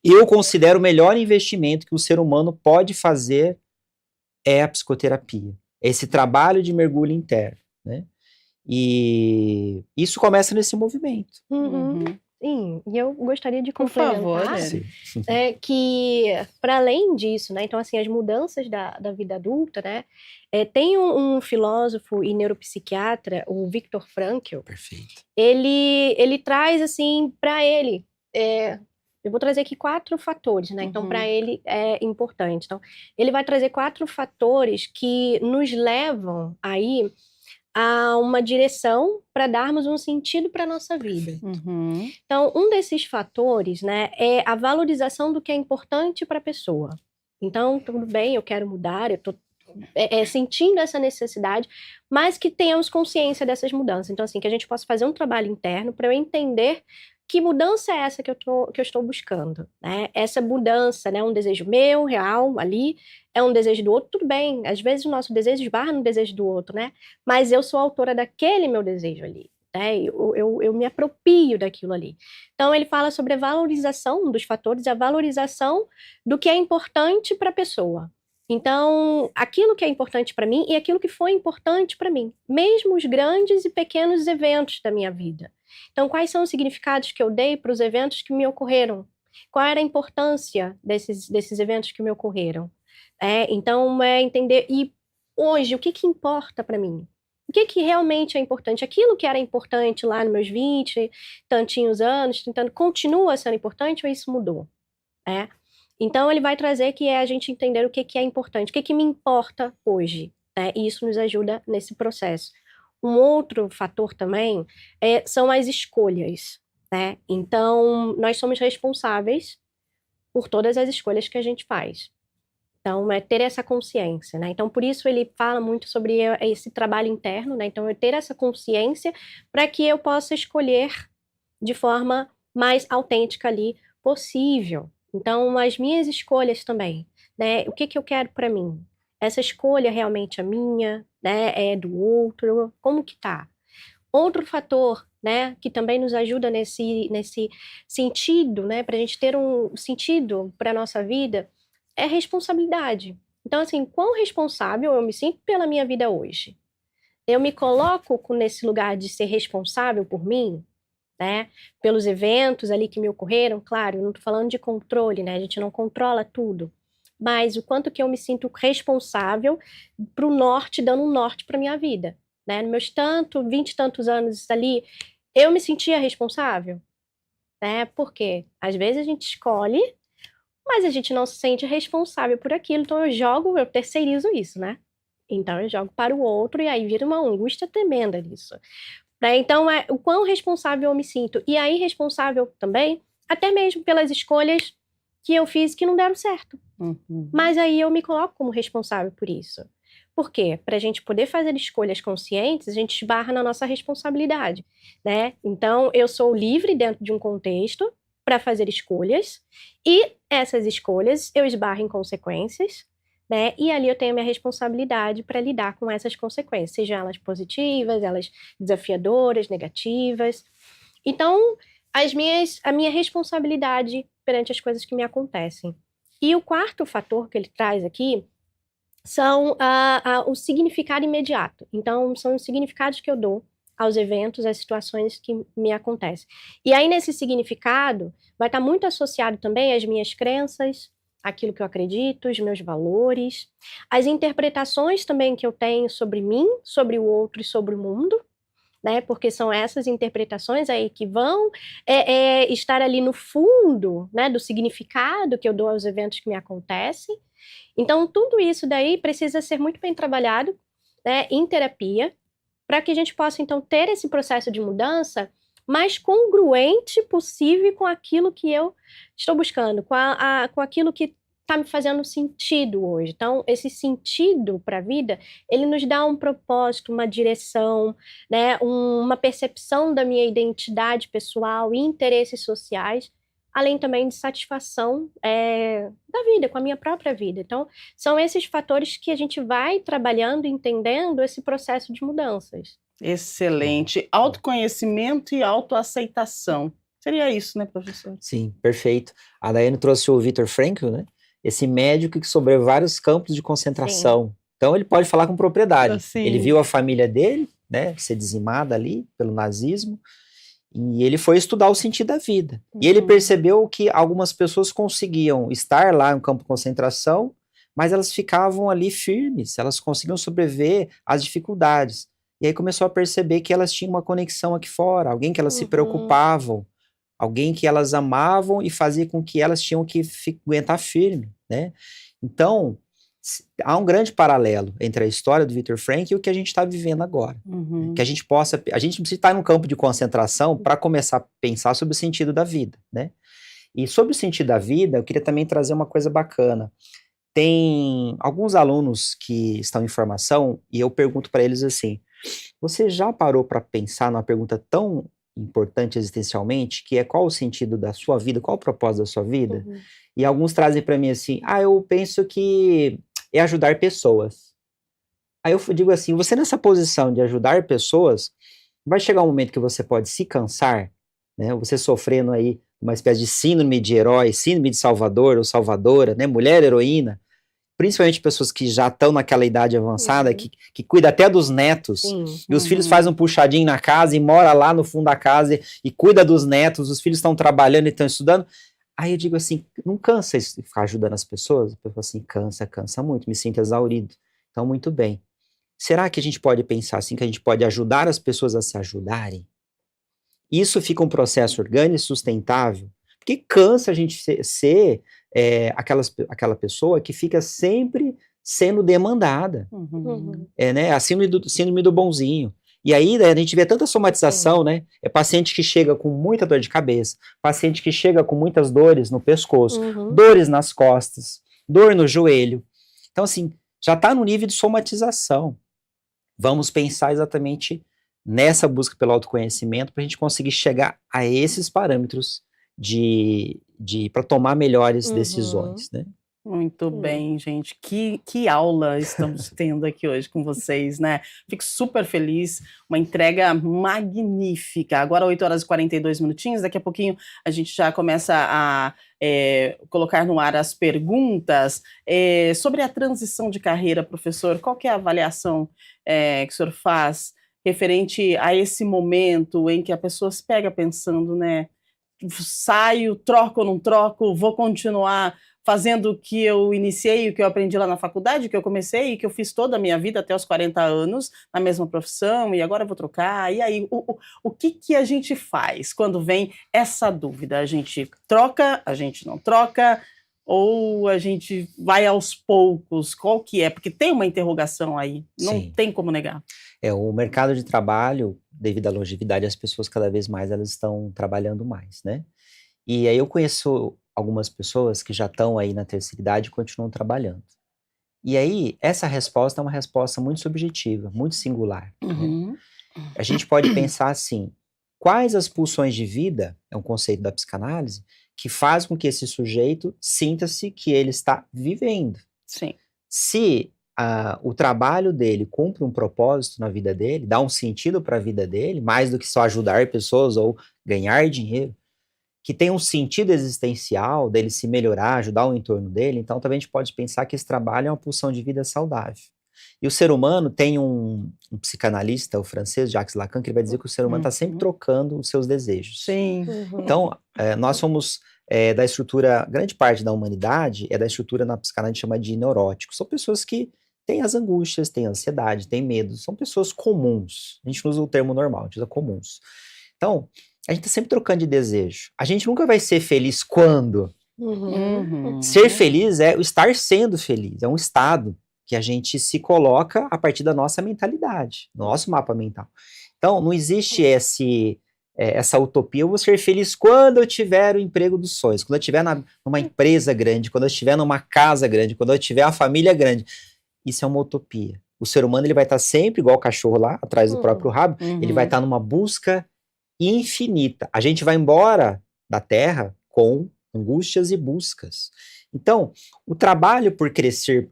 E eu considero o melhor investimento que o ser humano pode fazer é a psicoterapia. Esse trabalho de mergulho interno. Né? E isso começa nesse movimento. Uhum. Sim, e eu gostaria de Por favor, complementar que, para além disso, né, então assim, as mudanças da vida adulta, né, tem um filósofo e neuropsiquiatra, o Viktor Frankl. Perfeito. Ele traz assim, para ele, eu vou trazer aqui 4 fatores, né, então para ele é importante. Então, ele vai trazer 4 fatores que nos levam aí a uma direção para darmos um sentido para a nossa vida. Então, um desses fatores, né, é a valorização do que é importante para a pessoa. Então, tudo bem, eu quero mudar, eu estou sentindo essa necessidade, mas que tenhamos consciência dessas mudanças. Então, assim, que a gente possa fazer um trabalho interno para eu entender que mudança é essa que eu estou buscando, né? Essa mudança, né, um desejo meu, real, ali, é um desejo do outro, tudo bem, às vezes o nosso desejo esbarra no desejo do outro, né? Mas eu sou autora daquele meu desejo ali, né? Eu me aproprio daquilo ali. Então, ele fala sobre a valorização dos fatores, a valorização do que é importante para a pessoa. Então, aquilo que é importante para mim e aquilo que foi importante para mim, mesmo os grandes e pequenos eventos da minha vida. Então, quais são os significados que eu dei para os eventos que me ocorreram? Qual era a importância desses eventos que me ocorreram? Então, entender, e hoje, o que importa para mim? O que realmente é importante? Aquilo que era importante lá nos meus 20 tantinhos anos, continua sendo importante ou isso mudou? Então, ele vai trazer que é a gente entender o que é importante, o que me importa hoje, né? E isso nos ajuda nesse processo. Um outro fator também são as escolhas, né? Então, nós somos responsáveis por todas as escolhas que a gente faz. Então, ter essa consciência, né? Então, por isso ele fala muito sobre esse trabalho interno, né? Então, eu ter essa consciência para que eu possa escolher de forma mais autêntica ali possível. Então, as minhas escolhas também, né? O que eu quero para mim? Essa escolha realmente é minha, né? É do outro? Como que tá? Outro fator, né, que também nos ajuda nesse sentido, né, para a gente ter um sentido para a nossa vida, é responsabilidade. Então, assim, quão responsável eu me sinto pela minha vida hoje? Eu me coloco nesse lugar de ser responsável por mim, né? Pelos eventos ali que me ocorreram, claro, eu não estou falando de controle, né? A gente não controla tudo. Mas o quanto que eu me sinto responsável para o norte, dando um norte para minha vida, né? Nos meus 20 e tantos anos ali, eu me sentia responsável, né? Porque às vezes a gente escolhe, mas a gente não se sente responsável por aquilo, então eu terceirizo isso, né? Então eu jogo para o outro e aí vira uma angústia tremenda nisso. Né? Então, o quão responsável eu me sinto. E aí, responsável também, até mesmo pelas escolhas que eu fiz que não deram certo. Mas aí eu me coloco como responsável por isso. Por quê? Para a gente poder fazer escolhas conscientes, a gente esbarra na nossa responsabilidade, né? Então, eu sou livre dentro de um contexto para fazer escolhas, e essas escolhas eu esbarro em consequências, né? E ali eu tenho a minha responsabilidade para lidar com essas consequências, sejam elas positivas, elas desafiadoras, negativas. Então, a minha responsabilidade perante as coisas que me acontecem. E o quarto fator que ele traz aqui são o significado imediato. Então, são os significados que eu dou aos eventos, às situações que me acontecem. E aí, nesse significado, vai estar muito associado também às minhas crenças, aquilo que eu acredito, os meus valores, as interpretações também que eu tenho sobre mim, sobre o outro e sobre o mundo, né? Porque são essas interpretações aí que vão estar ali no fundo, né, do significado que eu dou aos eventos que me acontecem. Então, tudo isso daí precisa ser muito bem trabalhado, né, em terapia, para que a gente possa, então, ter esse processo de mudança mais congruente possível com aquilo que eu estou buscando, com aquilo que está me fazendo sentido hoje. Então, esse sentido para a vida, ele nos dá um propósito, uma direção, né, uma percepção da minha identidade pessoal e interesses sociais, além também de satisfação da vida, com a minha própria vida. Então, são esses fatores que a gente vai trabalhando, entendendo esse processo de mudanças. Excelente. Autoconhecimento e autoaceitação. Seria isso, né, professor? Sim, perfeito. A Daiane trouxe o Viktor Frankl, né? Esse médico que sobreviveu vários campos de concentração. Sim. Então, ele pode falar com propriedade. Sim. Ele viu a família dele, né, ser dizimada ali pelo nazismo, e ele foi estudar o sentido da vida. E ele percebeu que algumas pessoas conseguiam estar lá no campo de concentração, mas elas ficavam ali firmes, elas conseguiam sobreviver às dificuldades. E aí começou a perceber que elas tinham uma conexão aqui fora, alguém que elas se preocupavam, alguém que elas amavam e fazia com que elas tinham que aguentar firme, né? Então, há um grande paralelo entre a história do Viktor Frankl e o que a gente está vivendo agora. Que a gente não precisa estar num campo de concentração para começar a pensar sobre o sentido da vida, né? E sobre o sentido da vida, eu queria também trazer uma coisa bacana. Tem alguns alunos que estão em formação e eu pergunto para eles assim, você já parou para pensar numa pergunta tão importante existencialmente, que é qual o sentido da sua vida, qual o propósito da sua vida? E alguns trazem para mim assim, eu penso que é ajudar pessoas. Aí eu digo assim, você nessa posição de ajudar pessoas, vai chegar um momento que você pode se cansar, né? Você sofrendo aí uma espécie de síndrome de herói, síndrome de salvador ou salvadora, né? Mulher heroína, principalmente pessoas que já estão naquela idade avançada, que cuida até dos netos, e os filhos fazem um puxadinho na casa e mora lá no fundo da casa e cuida dos netos, os filhos estão trabalhando e estão estudando. Aí eu digo assim, não cansa isso de ficar ajudando as pessoas? A pessoa assim, cansa muito, me sinto exaurido. Então, muito bem. Será que a gente pode pensar assim, que a gente pode ajudar as pessoas a se ajudarem? Isso fica um processo orgânico e sustentável? Porque cansa a gente ser aquela pessoa que fica sempre sendo demandada. Né? A síndrome do bonzinho. E aí a gente vê tanta somatização, né? É paciente que chega com muita dor de cabeça, paciente que chega com muitas dores no pescoço, dores nas costas, dor no joelho. Então, assim, já está no nível de somatização. Vamos pensar exatamente nessa busca pelo autoconhecimento para a gente conseguir chegar a esses parâmetros para tomar melhores decisões, né? Muito bem, gente. Que aula estamos tendo aqui hoje com vocês, né? Fico super feliz, uma entrega magnífica. Agora 8 horas e 42 minutinhos, daqui a pouquinho a gente já começa a colocar no ar as perguntas. Sobre a transição de carreira, professor, qual que é a avaliação que o senhor faz referente a esse momento em que a pessoa se pega pensando, né? Saio, troco ou não troco, vou continuar fazendo o que eu iniciei, o que eu aprendi lá na faculdade, o que eu comecei, e que eu fiz toda a minha vida até os 40 anos, na mesma profissão, e agora eu vou trocar. E aí, o que a gente faz quando vem essa dúvida? A gente troca, a gente não troca, ou a gente vai aos poucos? Qual que é? Porque tem uma interrogação aí, não tem como negar. O mercado de trabalho, devido à longevidade, as pessoas cada vez mais elas estão trabalhando mais, né? E aí eu conheço algumas pessoas que já estão aí na terceira idade e continuam trabalhando. E aí, essa resposta é uma resposta muito subjetiva, muito singular. Né? A gente pode pensar assim, quais as pulsões de vida, é um conceito da psicanálise, que faz com que esse sujeito sinta-se que ele está vivendo. Sim. Se o trabalho dele cumpre um propósito na vida dele, dá um sentido para a vida dele, mais do que só ajudar pessoas ou ganhar dinheiro, que tem um sentido existencial dele se melhorar, ajudar o entorno dele, então também a gente pode pensar que esse trabalho é uma pulsão de vida saudável. E o ser humano tem um psicanalista, o francês, Jacques Lacan, que ele vai dizer que o ser humano está sempre trocando os seus desejos. Sim. Então, nós somos da estrutura, grande parte da humanidade é da estrutura na psicanálise chama de neuróticos. São pessoas que têm as angústias, têm ansiedade, têm medo, são pessoas comuns. A gente não usa o termo normal, a gente usa comuns. Então, a gente está sempre trocando de desejo. A gente nunca vai ser feliz quando? Ser feliz é o estar sendo feliz, é um estado que a gente se coloca a partir da nossa mentalidade, nosso mapa mental. Então, não existe essa utopia, eu vou ser feliz quando eu tiver o emprego dos sonhos, quando eu estiver numa empresa grande, quando eu estiver numa casa grande, quando eu tiver a família grande. Isso é uma utopia. O ser humano ele vai estar sempre, igual o cachorro lá, atrás do próprio rabo, ele vai estar numa busca infinita. A gente vai embora da Terra com angústias e buscas. Então, o trabalho por crescer,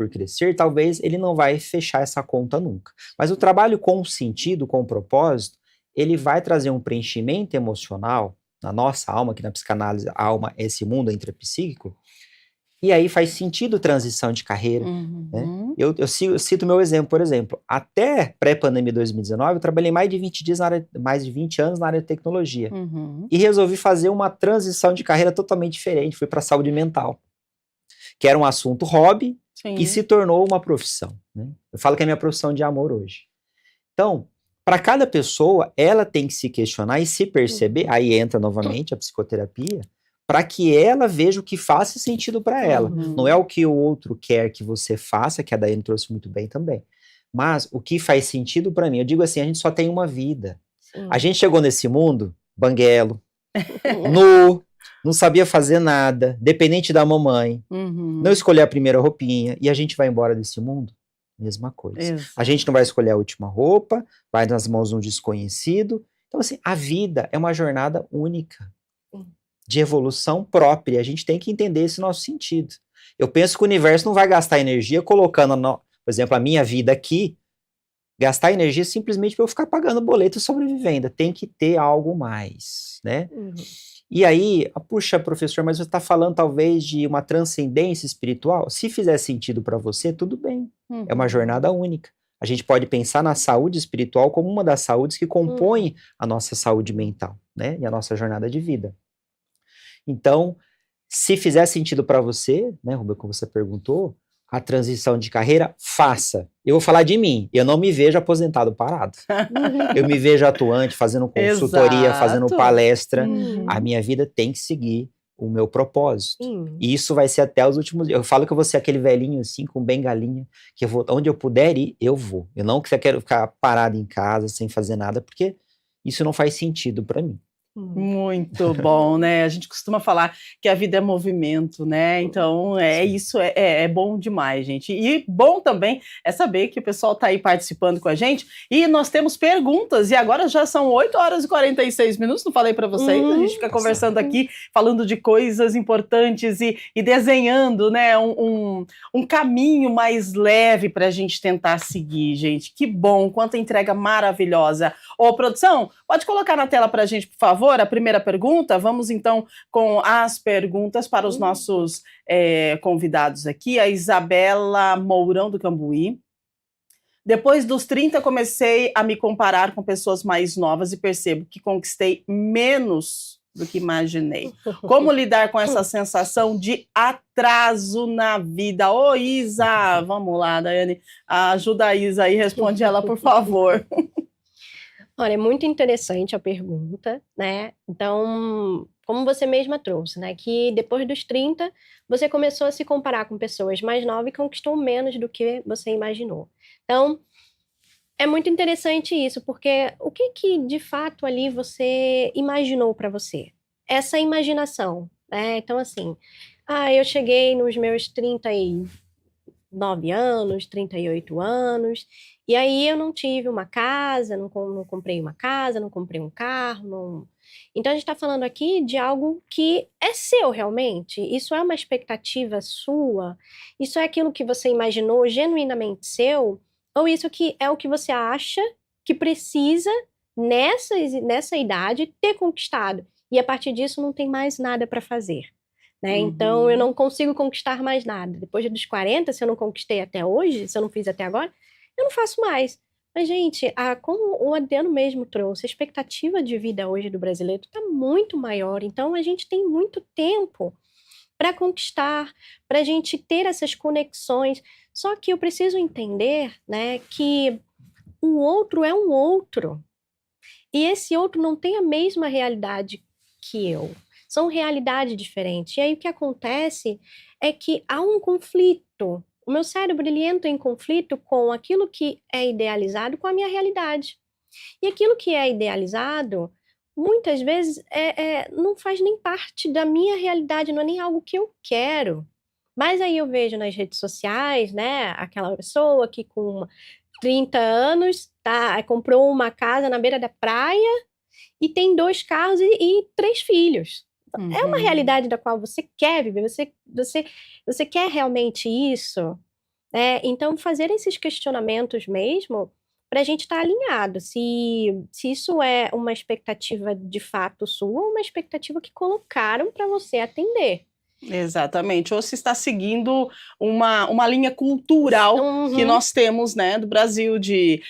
talvez ele não vai fechar essa conta nunca. Mas o trabalho com sentido, com propósito, ele vai trazer um preenchimento emocional na nossa alma, que na psicanálise a alma é esse mundo intrapsíquico, E aí faz sentido transição de carreira. Né? Uhum. Eu cito meu exemplo, por exemplo, até pré-pandemia 2019, eu trabalhei mais de 20 anos na área de tecnologia. Uhum. E resolvi fazer uma transição de carreira totalmente diferente, fui para a saúde mental, que era um assunto hobby, Sim. e se tornou uma profissão. Né? Eu falo que é minha profissão de amor hoje. Então, para cada pessoa, ela tem que se questionar e se perceber, aí entra novamente a psicoterapia, para que ela veja o que faça sentido para ela. Uhum. Não é o que o outro quer que você faça, que a Daiane trouxe muito bem também, mas o que faz sentido para mim. Eu digo assim, a gente só tem uma vida. Sim. A gente chegou nesse mundo, banguelo, nu, não sabia fazer nada, dependente da mamãe, Uhum. não escolher a primeira roupinha, e a gente vai embora desse mundo? Mesma coisa. Exato. A gente não vai escolher a última roupa, vai nas mãos de um desconhecido. Então, assim, a vida é uma jornada única, de evolução própria. A gente tem que entender esse nosso sentido. Eu penso que o universo não vai gastar energia colocando, por exemplo, a minha vida aqui, gastar energia simplesmente para eu ficar pagando boleto e sobrevivendo. Tem que ter algo mais, né? Uhum. E aí, puxa, professor, mas você está falando talvez de uma transcendência espiritual? Se fizer sentido para você, tudo bem. Uhum. É uma jornada única. A gente pode pensar na saúde espiritual como uma das saúdes que compõem a nossa saúde mental, né? E a nossa jornada de vida. Então, se fizer sentido para você, né, Rubem, como você perguntou, a transição de carreira, faça. Eu vou falar de mim. Eu não me vejo aposentado parado. Eu me vejo atuante, fazendo consultoria, Exato. fazendo palestra. Uhum. A minha vida tem que seguir o meu propósito. Sim. E isso vai ser até os últimos dias. Eu falo que eu vou ser aquele velhinho assim, com bengalinha, que eu vou, onde eu puder ir, eu vou. Eu não quero ficar parado em casa, sem fazer nada, porque isso não faz sentido para mim. Muito bom, né? A gente costuma falar que a vida é movimento, né? Então, isso é bom demais, gente. E bom também é saber que o pessoal está aí participando com a gente e nós temos perguntas. E agora já são 8 horas e 46 minutos, não falei para vocês? A gente fica conversando aqui, falando de coisas importantes e desenhando, né, um caminho mais leve para a gente tentar seguir, gente. Que bom, quanta entrega maravilhosa. Ô, produção, pode colocar na tela para a gente, por favor, a primeira pergunta. Vamos, então, com as perguntas para os nossos convidados aqui. A Isabela Mourão, do Cambuí. Depois dos 30, comecei a me comparar com pessoas mais novas e percebo que conquistei menos do que imaginei. Como lidar com essa sensação de atraso na vida? Ô, Isa! Vamos lá, Daiane. Ajuda a Isa aí, responde ela, por favor. Olha, é muito interessante a pergunta, né? Então, como você mesma trouxe, né? Que depois dos 30, você começou a se comparar com pessoas mais novas e conquistou menos do que você imaginou. Então, é muito interessante isso, porque o que de fato ali você imaginou para você? Essa imaginação, né? Então, assim, eu cheguei nos meus 39 anos, 38 anos, e aí eu não tive uma casa, não comprei uma casa, não comprei um carro, não... Então a gente está falando aqui de algo que é seu realmente, isso é uma expectativa sua, isso é aquilo que você imaginou genuinamente seu, ou isso que é o que você acha que precisa nessa idade ter conquistado, e a partir disso não tem mais nada para fazer. Né? Então, eu não consigo conquistar mais nada. Depois dos 40, se eu não conquistei até hoje, se eu não fiz até agora, eu não faço mais. Mas, gente, como o Adriano mesmo trouxe, a expectativa de vida hoje do brasileiro está muito maior. Então, a gente tem muito tempo para conquistar, para a gente ter essas conexões. Só que eu preciso entender, né, que o outro é um outro. E esse outro não tem a mesma realidade que eu. São realidades diferentes. E aí o que acontece é que há um conflito. O meu cérebro ele entra em conflito com aquilo que é idealizado com a minha realidade. E aquilo que é idealizado, muitas vezes, não faz nem parte da minha realidade, não é nem algo que eu quero. Mas aí eu vejo nas redes sociais, né, aquela pessoa que com 30 anos comprou uma casa na beira da praia e tem 2 carros e 3 filhos. É uma realidade da qual você quer viver, você quer realmente isso, né? Então, fazer esses questionamentos mesmo, para a gente estar alinhado, se isso é uma expectativa de fato sua ou uma expectativa que colocaram para você atender. Exatamente. Ou se está seguindo uma linha cultural que nós temos, né, do Brasil, de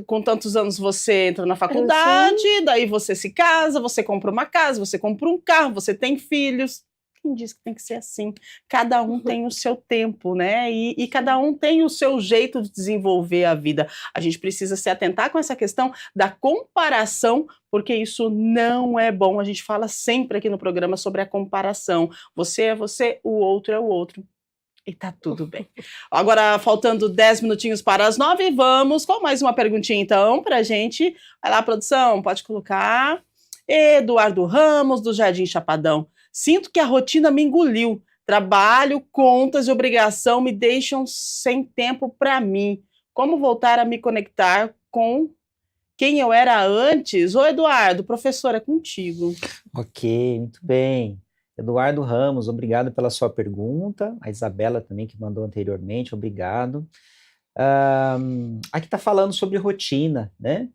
com tantos anos você entra na faculdade, daí você se casa, você compra uma casa, você compra um carro, você tem filhos. Quem diz que tem que ser assim? Cada um tem o seu tempo, né? E cada um tem o seu jeito de desenvolver a vida. A gente precisa se atentar com essa questão da comparação, porque isso não é bom. A gente fala sempre aqui no programa sobre a comparação. Você é você, o outro é o outro. E tá tudo bem. Agora, faltando 10 minutinhos para as 9, vamos com mais uma perguntinha, então, pra gente. Vai lá, produção, pode colocar. Eduardo Ramos, do Jardim Chapadão. Sinto que a rotina me engoliu. Trabalho, contas e obrigação me deixam sem tempo para mim. Como voltar a me conectar com quem eu era antes? Ô, Eduardo, professor, é contigo. Ok, muito bem. Eduardo Ramos, obrigado pela sua pergunta. A Isabela também, que mandou anteriormente, obrigado. Aqui está falando sobre rotina, né?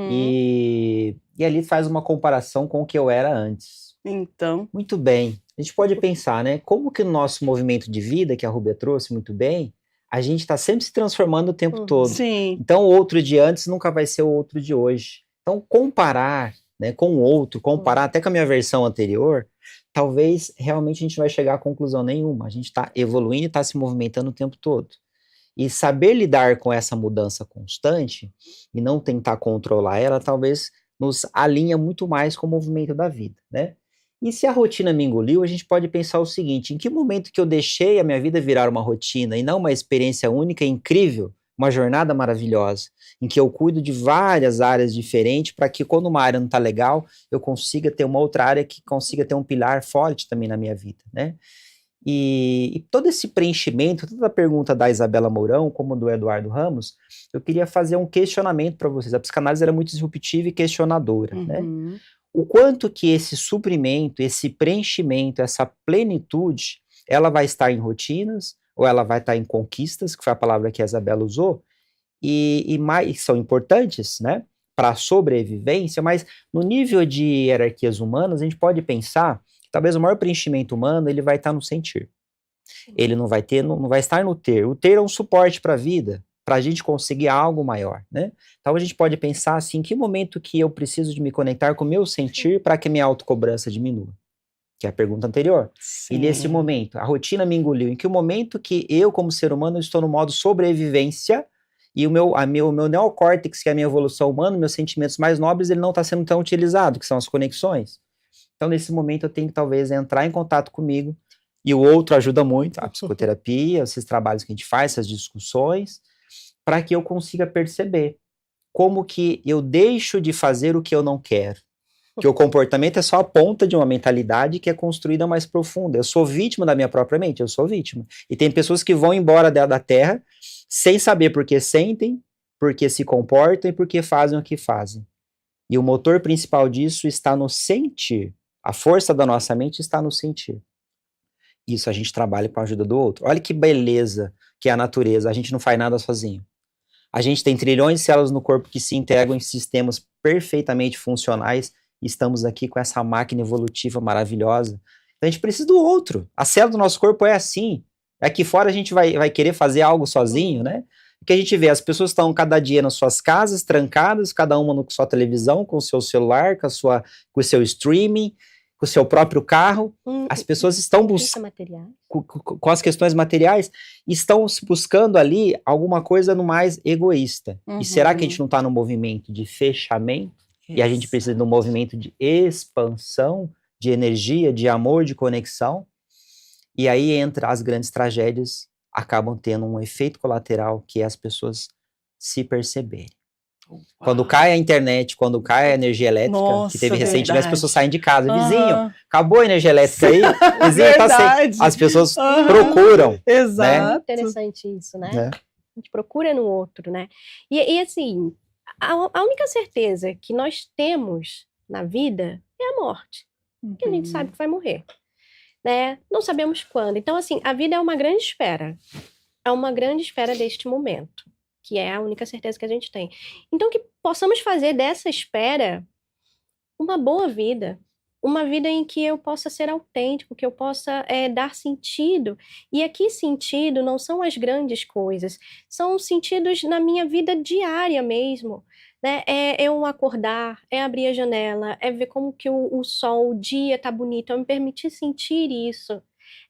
E ali faz uma comparação com o que eu era antes. Então. Muito bem. A gente pode pensar, né? Como que no nosso movimento de vida, que a Rúbia trouxe muito bem, a gente está sempre se transformando o tempo todo. Sim. Então, o outro de antes nunca vai ser o outro de hoje. Então, comparar, né, com o outro, comparar até com a minha versão anterior, talvez realmente a gente vai chegar a conclusão nenhuma. A gente está evoluindo e está se movimentando o tempo todo. E saber lidar com essa mudança constante e não tentar controlar ela, talvez nos alinha muito mais com o movimento da vida, né? E se a rotina me engoliu, a gente pode pensar o seguinte: em que momento que eu deixei a minha vida virar uma rotina e não uma experiência única e incrível, uma jornada maravilhosa, em que eu cuido de várias áreas diferentes para que quando uma área não está legal, eu consiga ter uma outra área que consiga ter um pilar forte também na minha vida, né? E todo esse preenchimento, toda a pergunta da Isabela Mourão, como do Eduardo Ramos, eu queria fazer um questionamento para vocês. A psicanálise era muito disruptiva e questionadora, né? O quanto que esse suprimento, esse preenchimento, essa plenitude, ela vai estar em rotinas, ou ela vai estar em conquistas, que foi a palavra que a Isabela usou, e mais são importantes, né, para a sobrevivência, mas no nível de hierarquias humanas, a gente pode pensar que talvez o maior preenchimento humano, ele vai estar no sentir. Ele não vai estar no ter. O ter é um suporte para a vida, para a gente conseguir algo maior, né? Então a gente pode pensar assim, em que momento que eu preciso de me conectar com o meu sentir para que a minha autocobrança diminua? Que é a pergunta anterior. Sim. E nesse momento, a rotina me engoliu. Em que momento que eu, como ser humano, estou no modo sobrevivência e o meu neocórtex, que é a minha evolução humana, meus sentimentos mais nobres, ele não está sendo tão utilizado, que são as conexões. Então nesse momento eu tenho que talvez entrar em contato comigo, e o outro ajuda muito, a psicoterapia, esses trabalhos que a gente faz, essas discussões, para que eu consiga perceber como que eu deixo de fazer o que eu não quero. Que o comportamento é só a ponta de uma mentalidade que é construída mais profunda. Eu sou vítima da minha própria mente, eu sou vítima. E tem pessoas que vão embora da Terra sem saber por que sentem, por que se comportam e por que fazem o que fazem. E o motor principal disso está no sentir. A força da nossa mente está no sentir. Isso a gente trabalha com a ajuda do outro. Olha que beleza que é a natureza. A gente não faz nada sozinho. A gente tem trilhões de células no corpo que se integram em sistemas perfeitamente funcionais. E estamos aqui com essa máquina evolutiva maravilhosa. Então a gente precisa do outro. A célula do nosso corpo é assim. Aqui fora a gente vai querer fazer algo sozinho, né? O que a gente vê, as pessoas estão cada dia nas suas casas, trancadas, cada uma com sua televisão, com o seu celular, com o seu streaming, com o seu próprio carro. As pessoas estão buscando, com as questões materiais, estão buscando ali alguma coisa no mais egoísta. E será que a gente não está no movimento de fechamento? E a gente precisa de um movimento de expansão, de energia, de amor, de conexão. E aí, entre as grandes tragédias, acabam tendo um efeito colateral, que é as pessoas se perceberem. Quando cai a internet, quando cai a energia elétrica, que teve recentemente, as pessoas saem de casa. Vizinho, acabou a energia elétrica aí? Vizinho tá sem. As pessoas procuram. Exato. Né? Interessante isso, né? A gente procura no outro, né? E assim, a única certeza que nós temos na vida é a morte. Porque a gente sabe que vai morrer. Né? Não sabemos quando. Então, assim, a vida é uma grande espera. É uma grande espera deste momento, que é a única certeza que a gente tem. Então, que possamos fazer dessa espera uma boa vida, uma vida em que eu possa ser autêntico, que eu possa dar sentido. E aqui sentido não são as grandes coisas, são sentidos na minha vida diária mesmo, né? É eu acordar, é abrir a janela, é ver como que o sol, o dia tá bonito, é me permitir sentir isso,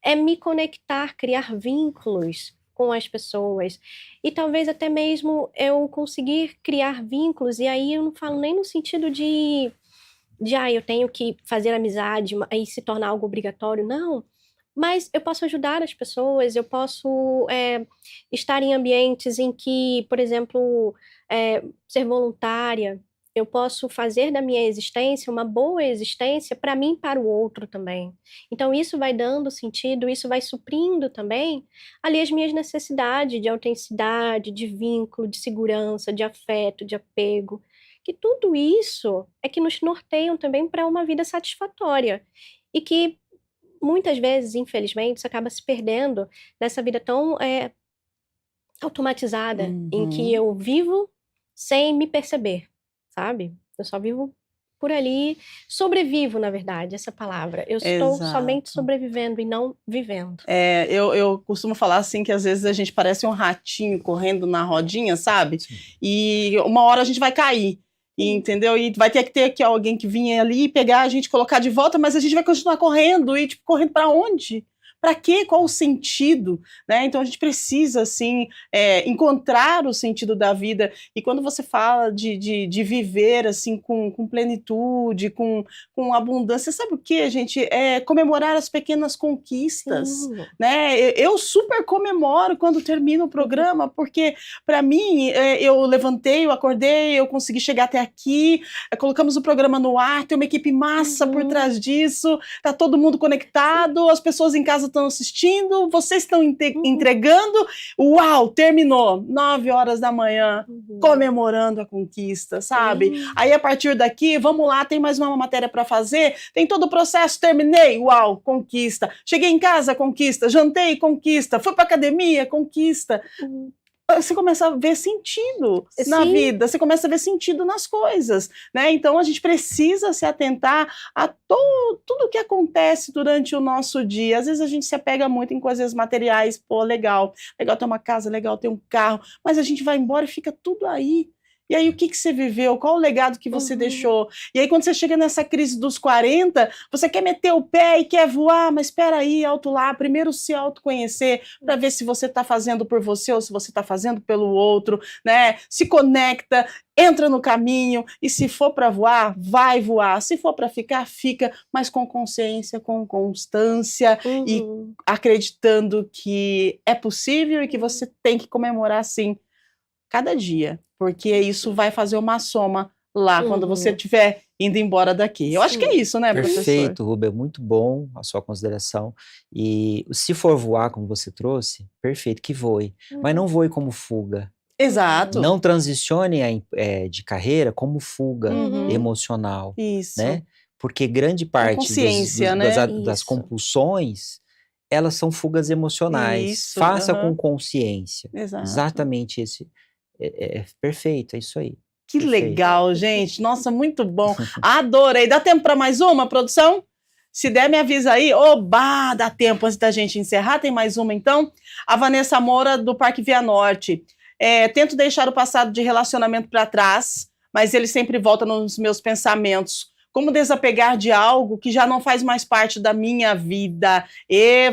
é me conectar, criar vínculos com as pessoas. E talvez até mesmo eu conseguir criar vínculos, e aí eu não falo nem no sentido de eu tenho que fazer amizade e se tornar algo obrigatório, não. Mas eu posso ajudar as pessoas, eu posso estar em ambientes em que, por exemplo, ser voluntária, eu posso fazer da minha existência uma boa existência para mim e para o outro também. Então isso vai dando sentido, isso vai suprindo também ali as minhas necessidades de autenticidade, de vínculo, de segurança, de afeto, de apego, que tudo isso é que nos norteiam também para uma vida satisfatória e que muitas vezes, infelizmente, isso acaba se perdendo nessa vida tão automatizada, em que eu vivo sem me perceber, sabe? Eu só vivo por ali, sobrevivo, na verdade, essa palavra. Eu estou somente sobrevivendo e não vivendo. Eu costumo falar assim que às vezes a gente parece um ratinho correndo na rodinha, sabe? Sim. E uma hora a gente vai cair. Entendeu? E vai ter que ter aqui alguém que vinha ali pegar a gente, colocar de volta, mas a gente vai continuar correndo. E tipo, correndo para onde? Para quê? Qual o sentido? Né? Então a gente precisa assim encontrar o sentido da vida. E quando você fala de viver assim com plenitude, com abundância, sabe o que, gente? É comemorar as pequenas conquistas. Né? Eu super comemoro quando termina o programa, porque para mim eu levantei, eu acordei, eu consegui chegar até aqui, colocamos o programa no ar, tem uma equipe massa por trás disso, tá todo mundo conectado, as pessoas em casa estão assistindo, vocês estão entregando, uau, terminou, 9 horas da manhã, comemorando a conquista, sabe? Aí a partir daqui, vamos lá, tem mais uma matéria para fazer, tem todo o processo, terminei, uau, conquista, cheguei em casa, conquista, jantei, conquista, fui pra academia, conquista. Você começa a ver sentido na vida, você começa a ver sentido nas coisas, né? Então a gente precisa se atentar a tudo que acontece durante o nosso dia. Às vezes a gente se apega muito em coisas materiais, pô, legal ter uma casa, legal ter um carro, mas a gente vai embora e fica tudo aí. E aí, o que você viveu? Qual o legado que você deixou? E aí, quando você chega nessa crise dos 40, você quer meter o pé e quer voar, mas espera aí, alto lá, primeiro se autoconhecer, para ver se você está fazendo por você ou se você está fazendo pelo outro, né? Se conecta, entra no caminho, e se for para voar, vai voar. Se for para ficar, fica, mas com consciência, com constância e acreditando que é possível e que você tem que comemorar, sim, cada dia, porque isso vai fazer uma soma lá quando você estiver indo embora daqui. Eu acho que é isso, né, professor? Perfeito, Rubem, muito bom a sua consideração. E se for voar, como você trouxe, perfeito, que voe, mas não voe como fuga. Exato. Não transicione de carreira como fuga emocional. Isso. Né? Porque grande parte das compulsões, elas são fugas emocionais. Isso, Faça com consciência. Exato. Exatamente esse. Perfeito, é isso aí. Que legal, gente. Nossa, muito bom. Adorei. Dá tempo para mais uma, produção? Se der, me avisa aí. Oba, dá tempo antes da gente encerrar. Tem mais uma, então? A Vanessa Moura, do Parque Via Norte. Tento deixar o passado de relacionamento para trás, mas ele sempre volta nos meus pensamentos. Como desapegar de algo que já não faz mais parte da minha vida?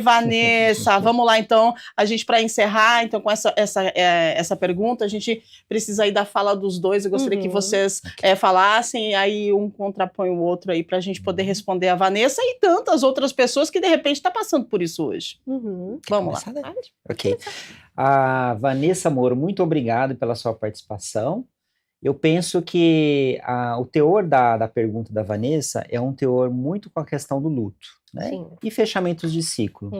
Vanessa, vamos lá então, a gente para encerrar, então com essa pergunta, a gente precisa aí da fala dos dois, eu gostaria que vocês falassem, e aí um contrapõe o outro aí, para a gente poder responder a Vanessa e tantas outras pessoas que de repente estão passando por isso hoje. Vamos lá. Ok. A Vanessa Moro, muito obrigado pela sua participação. Eu penso que o teor da pergunta da Vanessa é um teor muito com a questão do luto, né? E fechamentos de ciclo.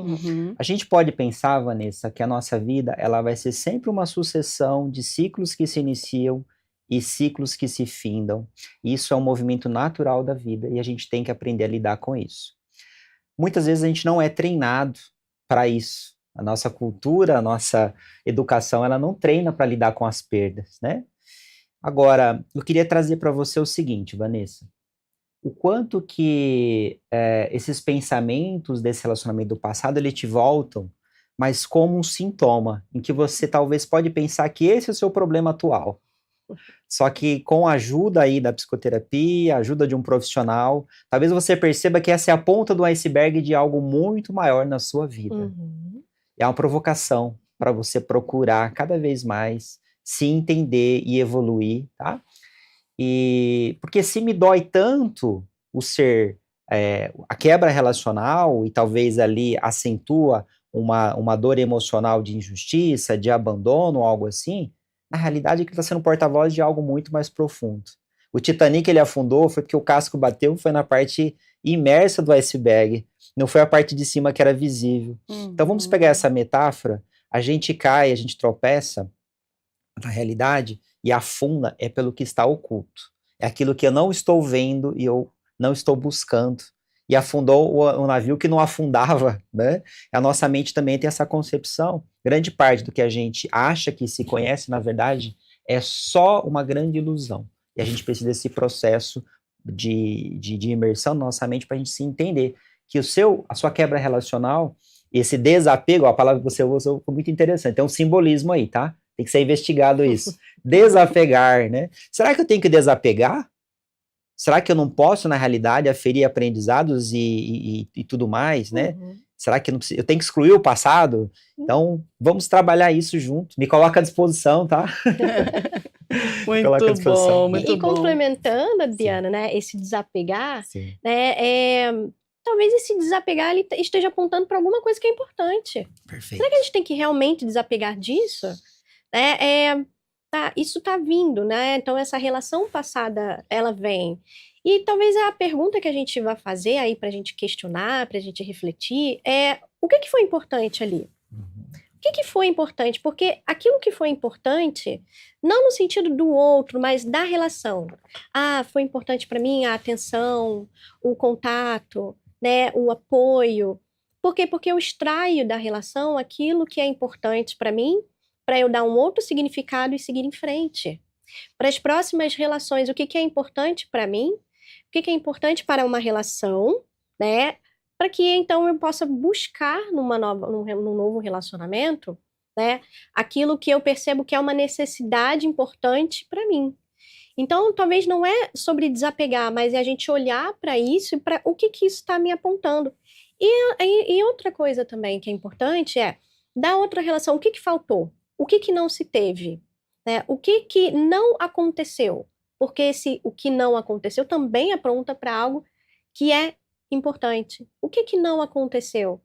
A gente pode pensar, Vanessa, que a nossa vida ela vai ser sempre uma sucessão de ciclos que se iniciam e ciclos que se findam. Isso é um movimento natural da vida e a gente tem que aprender a lidar com isso. Muitas vezes a gente não é treinado para isso. A nossa cultura, a nossa educação, ela não treina para lidar com as perdas, né? Agora, eu queria trazer para você o seguinte, Vanessa. o quanto que esses pensamentos desse relacionamento do passado, ele te voltam, mas como um sintoma, em que você talvez pode pensar que esse é o seu problema atual. Só que com a ajuda aí da psicoterapia, a ajuda de um profissional, talvez você perceba que essa é a ponta do iceberg de algo muito maior na sua vida. Uhum. É uma provocação para você procurar cada vez mais se entender e evoluir, tá? Porque se me dói tanto o ser, a quebra relacional e talvez ali acentua uma dor emocional de injustiça, de abandono, algo assim, na realidade, ele está sendo porta-voz de algo muito mais profundo. O Titanic, ele afundou, foi porque o casco bateu, foi na parte imersa do iceberg, não foi a parte de cima que era visível. Então, vamos pegar essa metáfora, a gente cai, a gente tropeça, na realidade, e afunda é pelo que está oculto. É aquilo que eu não estou vendo e eu não estou buscando. E afundou o navio que não afundava, né? A nossa mente também tem essa concepção. Grande parte do que a gente acha que se conhece, na verdade, é só uma grande ilusão. E a gente precisa desse processo de imersão na nossa mente para a gente se entender que a sua quebra relacional, esse desapego, a palavra que você usou foi muito interessante. Tem um simbolismo aí, tá? Tem que ser investigado isso. Desapegar, né? Será que eu tenho que desapegar? Será que eu não posso, na realidade, aferir aprendizados e tudo mais, né? Será que eu tenho que excluir o passado? Então, vamos trabalhar isso junto. Me coloca à disposição, tá? Muito bom, muito bom. Complementando, Adriana, né, esse desapegar, né, talvez esse desapegar ele esteja apontando para alguma coisa que é importante. Perfeito. Será que a gente tem que realmente desapegar disso? Isso tá vindo, né? Então, essa relação passada, ela vem. E talvez a pergunta que a gente vai fazer aí pra gente questionar, pra gente refletir, é o que foi importante ali? O que foi importante? Porque aquilo que foi importante, não no sentido do outro, mas da relação. Foi importante para mim a atenção, o contato, né? O apoio. Por quê? Porque eu extraio da relação aquilo que é importante para mim, para eu dar um outro significado e seguir em frente. Para as próximas relações, o que é importante para mim? O que é importante para uma relação, né? Para que, então, eu possa buscar num novo relacionamento, né? Aquilo que eu percebo que é uma necessidade importante para mim. Então, talvez não é sobre desapegar, mas é a gente olhar para isso e para o que isso está me apontando. E outra coisa também que é importante é, da outra relação, o que faltou? O que não se teve? Né? O que não aconteceu? Porque o que não aconteceu também aponta para algo que é importante. O que não aconteceu?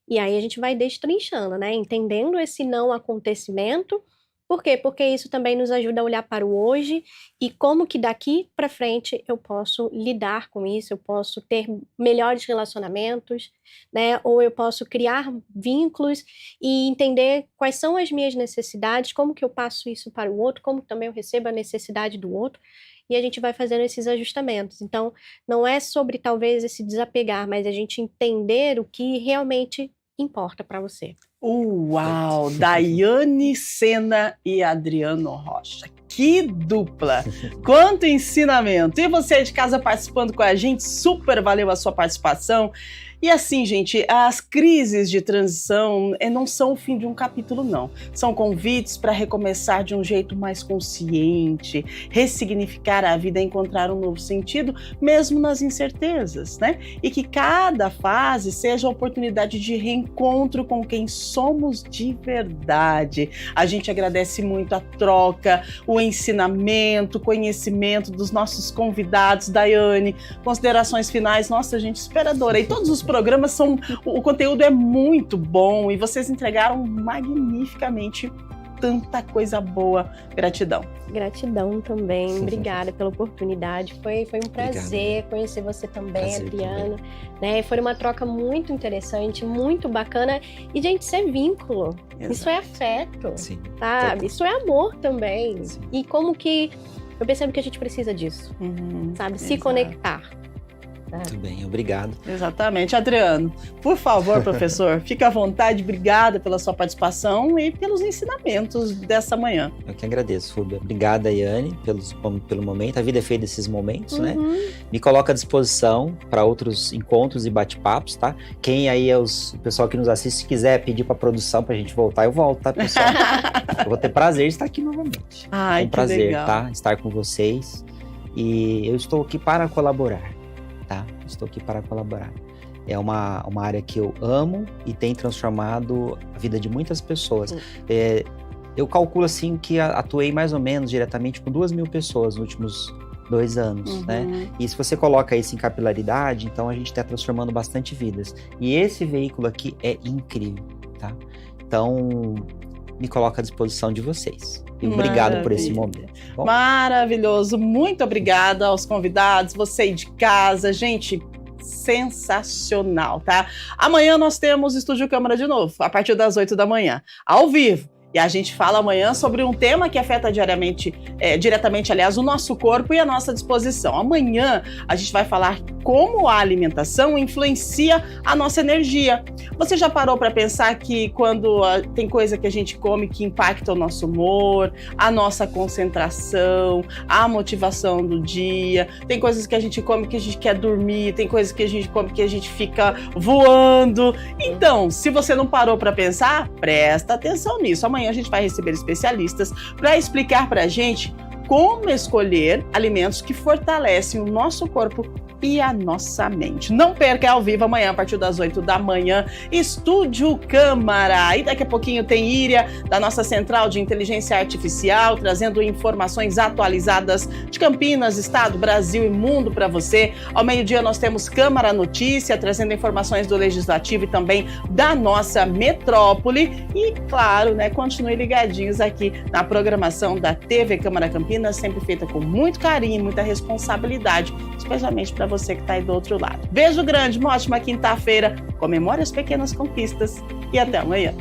E aí a gente vai destrinchando, né? Entendendo esse não acontecimento. Por quê? Porque isso também nos ajuda a olhar para o hoje e como que daqui para frente eu posso lidar com isso, eu posso ter melhores relacionamentos, né? Ou eu posso criar vínculos e entender quais são as minhas necessidades, como que eu passo isso para o outro, como também eu recebo a necessidade do outro, e a gente vai fazendo esses ajustamentos. Então, não é sobre talvez esse desapegar, mas a gente entender o que realmente importa para você. Uau! Daiane Sena e Adriano Rocha. Que dupla! Quanto ensinamento! E você de casa participando com a gente, super valeu a sua participação. E assim, gente, as crises de transição não são o fim de um capítulo, não. São convites para recomeçar de um jeito mais consciente, ressignificar a vida, encontrar um novo sentido, mesmo nas incertezas, né? E que cada fase seja a oportunidade de reencontro com quem somos de verdade. A gente agradece muito a troca, o ensinamento, o conhecimento dos nossos convidados. Daiane, considerações finais? Nossa, gente, esperadora. E todos os programas o conteúdo é muito bom e vocês entregaram magnificamente tanta coisa boa. Gratidão. Gratidão também. Obrigada pela oportunidade. Foi um prazer conhecer você também, Adriano. Né? Foi uma troca muito interessante, muito bacana. E, gente, isso é vínculo. Exato. Isso é afeto. Sim. Sabe? Isso é amor também. Sim. E como que eu percebo que a gente precisa disso. Sabe? Se conectar. Muito bem, obrigado. Exatamente. Adriano, por favor, professor, fique à vontade, obrigada pela sua participação e pelos ensinamentos dessa manhã. Eu que agradeço, Fúbia. Obrigada, Yane, pelo momento. A vida é feita desses momentos, né? Me coloca à disposição para outros encontros e bate-papos, tá? Quem aí o pessoal que nos assiste, se quiser pedir para a produção para a gente voltar, eu volto, tá, pessoal? Eu vou ter prazer de estar aqui novamente. Ai, é um prazer, legal. tá? Estar com vocês. E eu estou aqui para colaborar, tá? Estou aqui para colaborar. É uma área que eu amo e tem transformado a vida de muitas pessoas. Eu calculo, assim, que atuei mais ou menos diretamente com 2.000 pessoas nos últimos 2 anos, né? E se você coloca isso em capilaridade, então a gente está transformando bastante vidas. E esse veículo aqui é incrível, tá? Então, me coloca à disposição de vocês. E obrigado por esse momento. Bom? Maravilhoso. Muito obrigada aos convidados, você aí de casa. Gente, sensacional, tá? Amanhã nós temos Estúdio Câmara de novo, a partir das 8 da manhã, ao vivo. E a gente fala amanhã sobre um tema que afeta diretamente, aliás, o nosso corpo e a nossa disposição. Amanhã a gente vai falar como a alimentação influencia a nossa energia. Você já parou para pensar que quando tem coisa que a gente come que impacta o nosso humor, a nossa concentração, a motivação do dia? Tem coisas que a gente come que a gente quer dormir, tem coisas que a gente come que a gente fica voando. Então, se você não parou para pensar, presta atenção nisso. Amanhã a gente vai receber especialistas para explicar para a gente como escolher alimentos que fortalecem o nosso corpo e a nossa mente. Não perca, ao vivo amanhã, a partir das 8 da manhã, Estúdio Câmara. E daqui a pouquinho tem Íria, da nossa Central de Inteligência Artificial, trazendo informações atualizadas de Campinas, Estado, Brasil e mundo para você. Ao meio-dia nós temos Câmara Notícia, trazendo informações do Legislativo e também da nossa metrópole. E, claro, né, continue ligadinhos aqui na programação da TV Câmara Campinas, sempre feita com muito carinho e muita responsabilidade, especialmente para você que está aí do outro lado. Beijo grande, uma ótima quinta-feira, comemore as pequenas conquistas e até amanhã.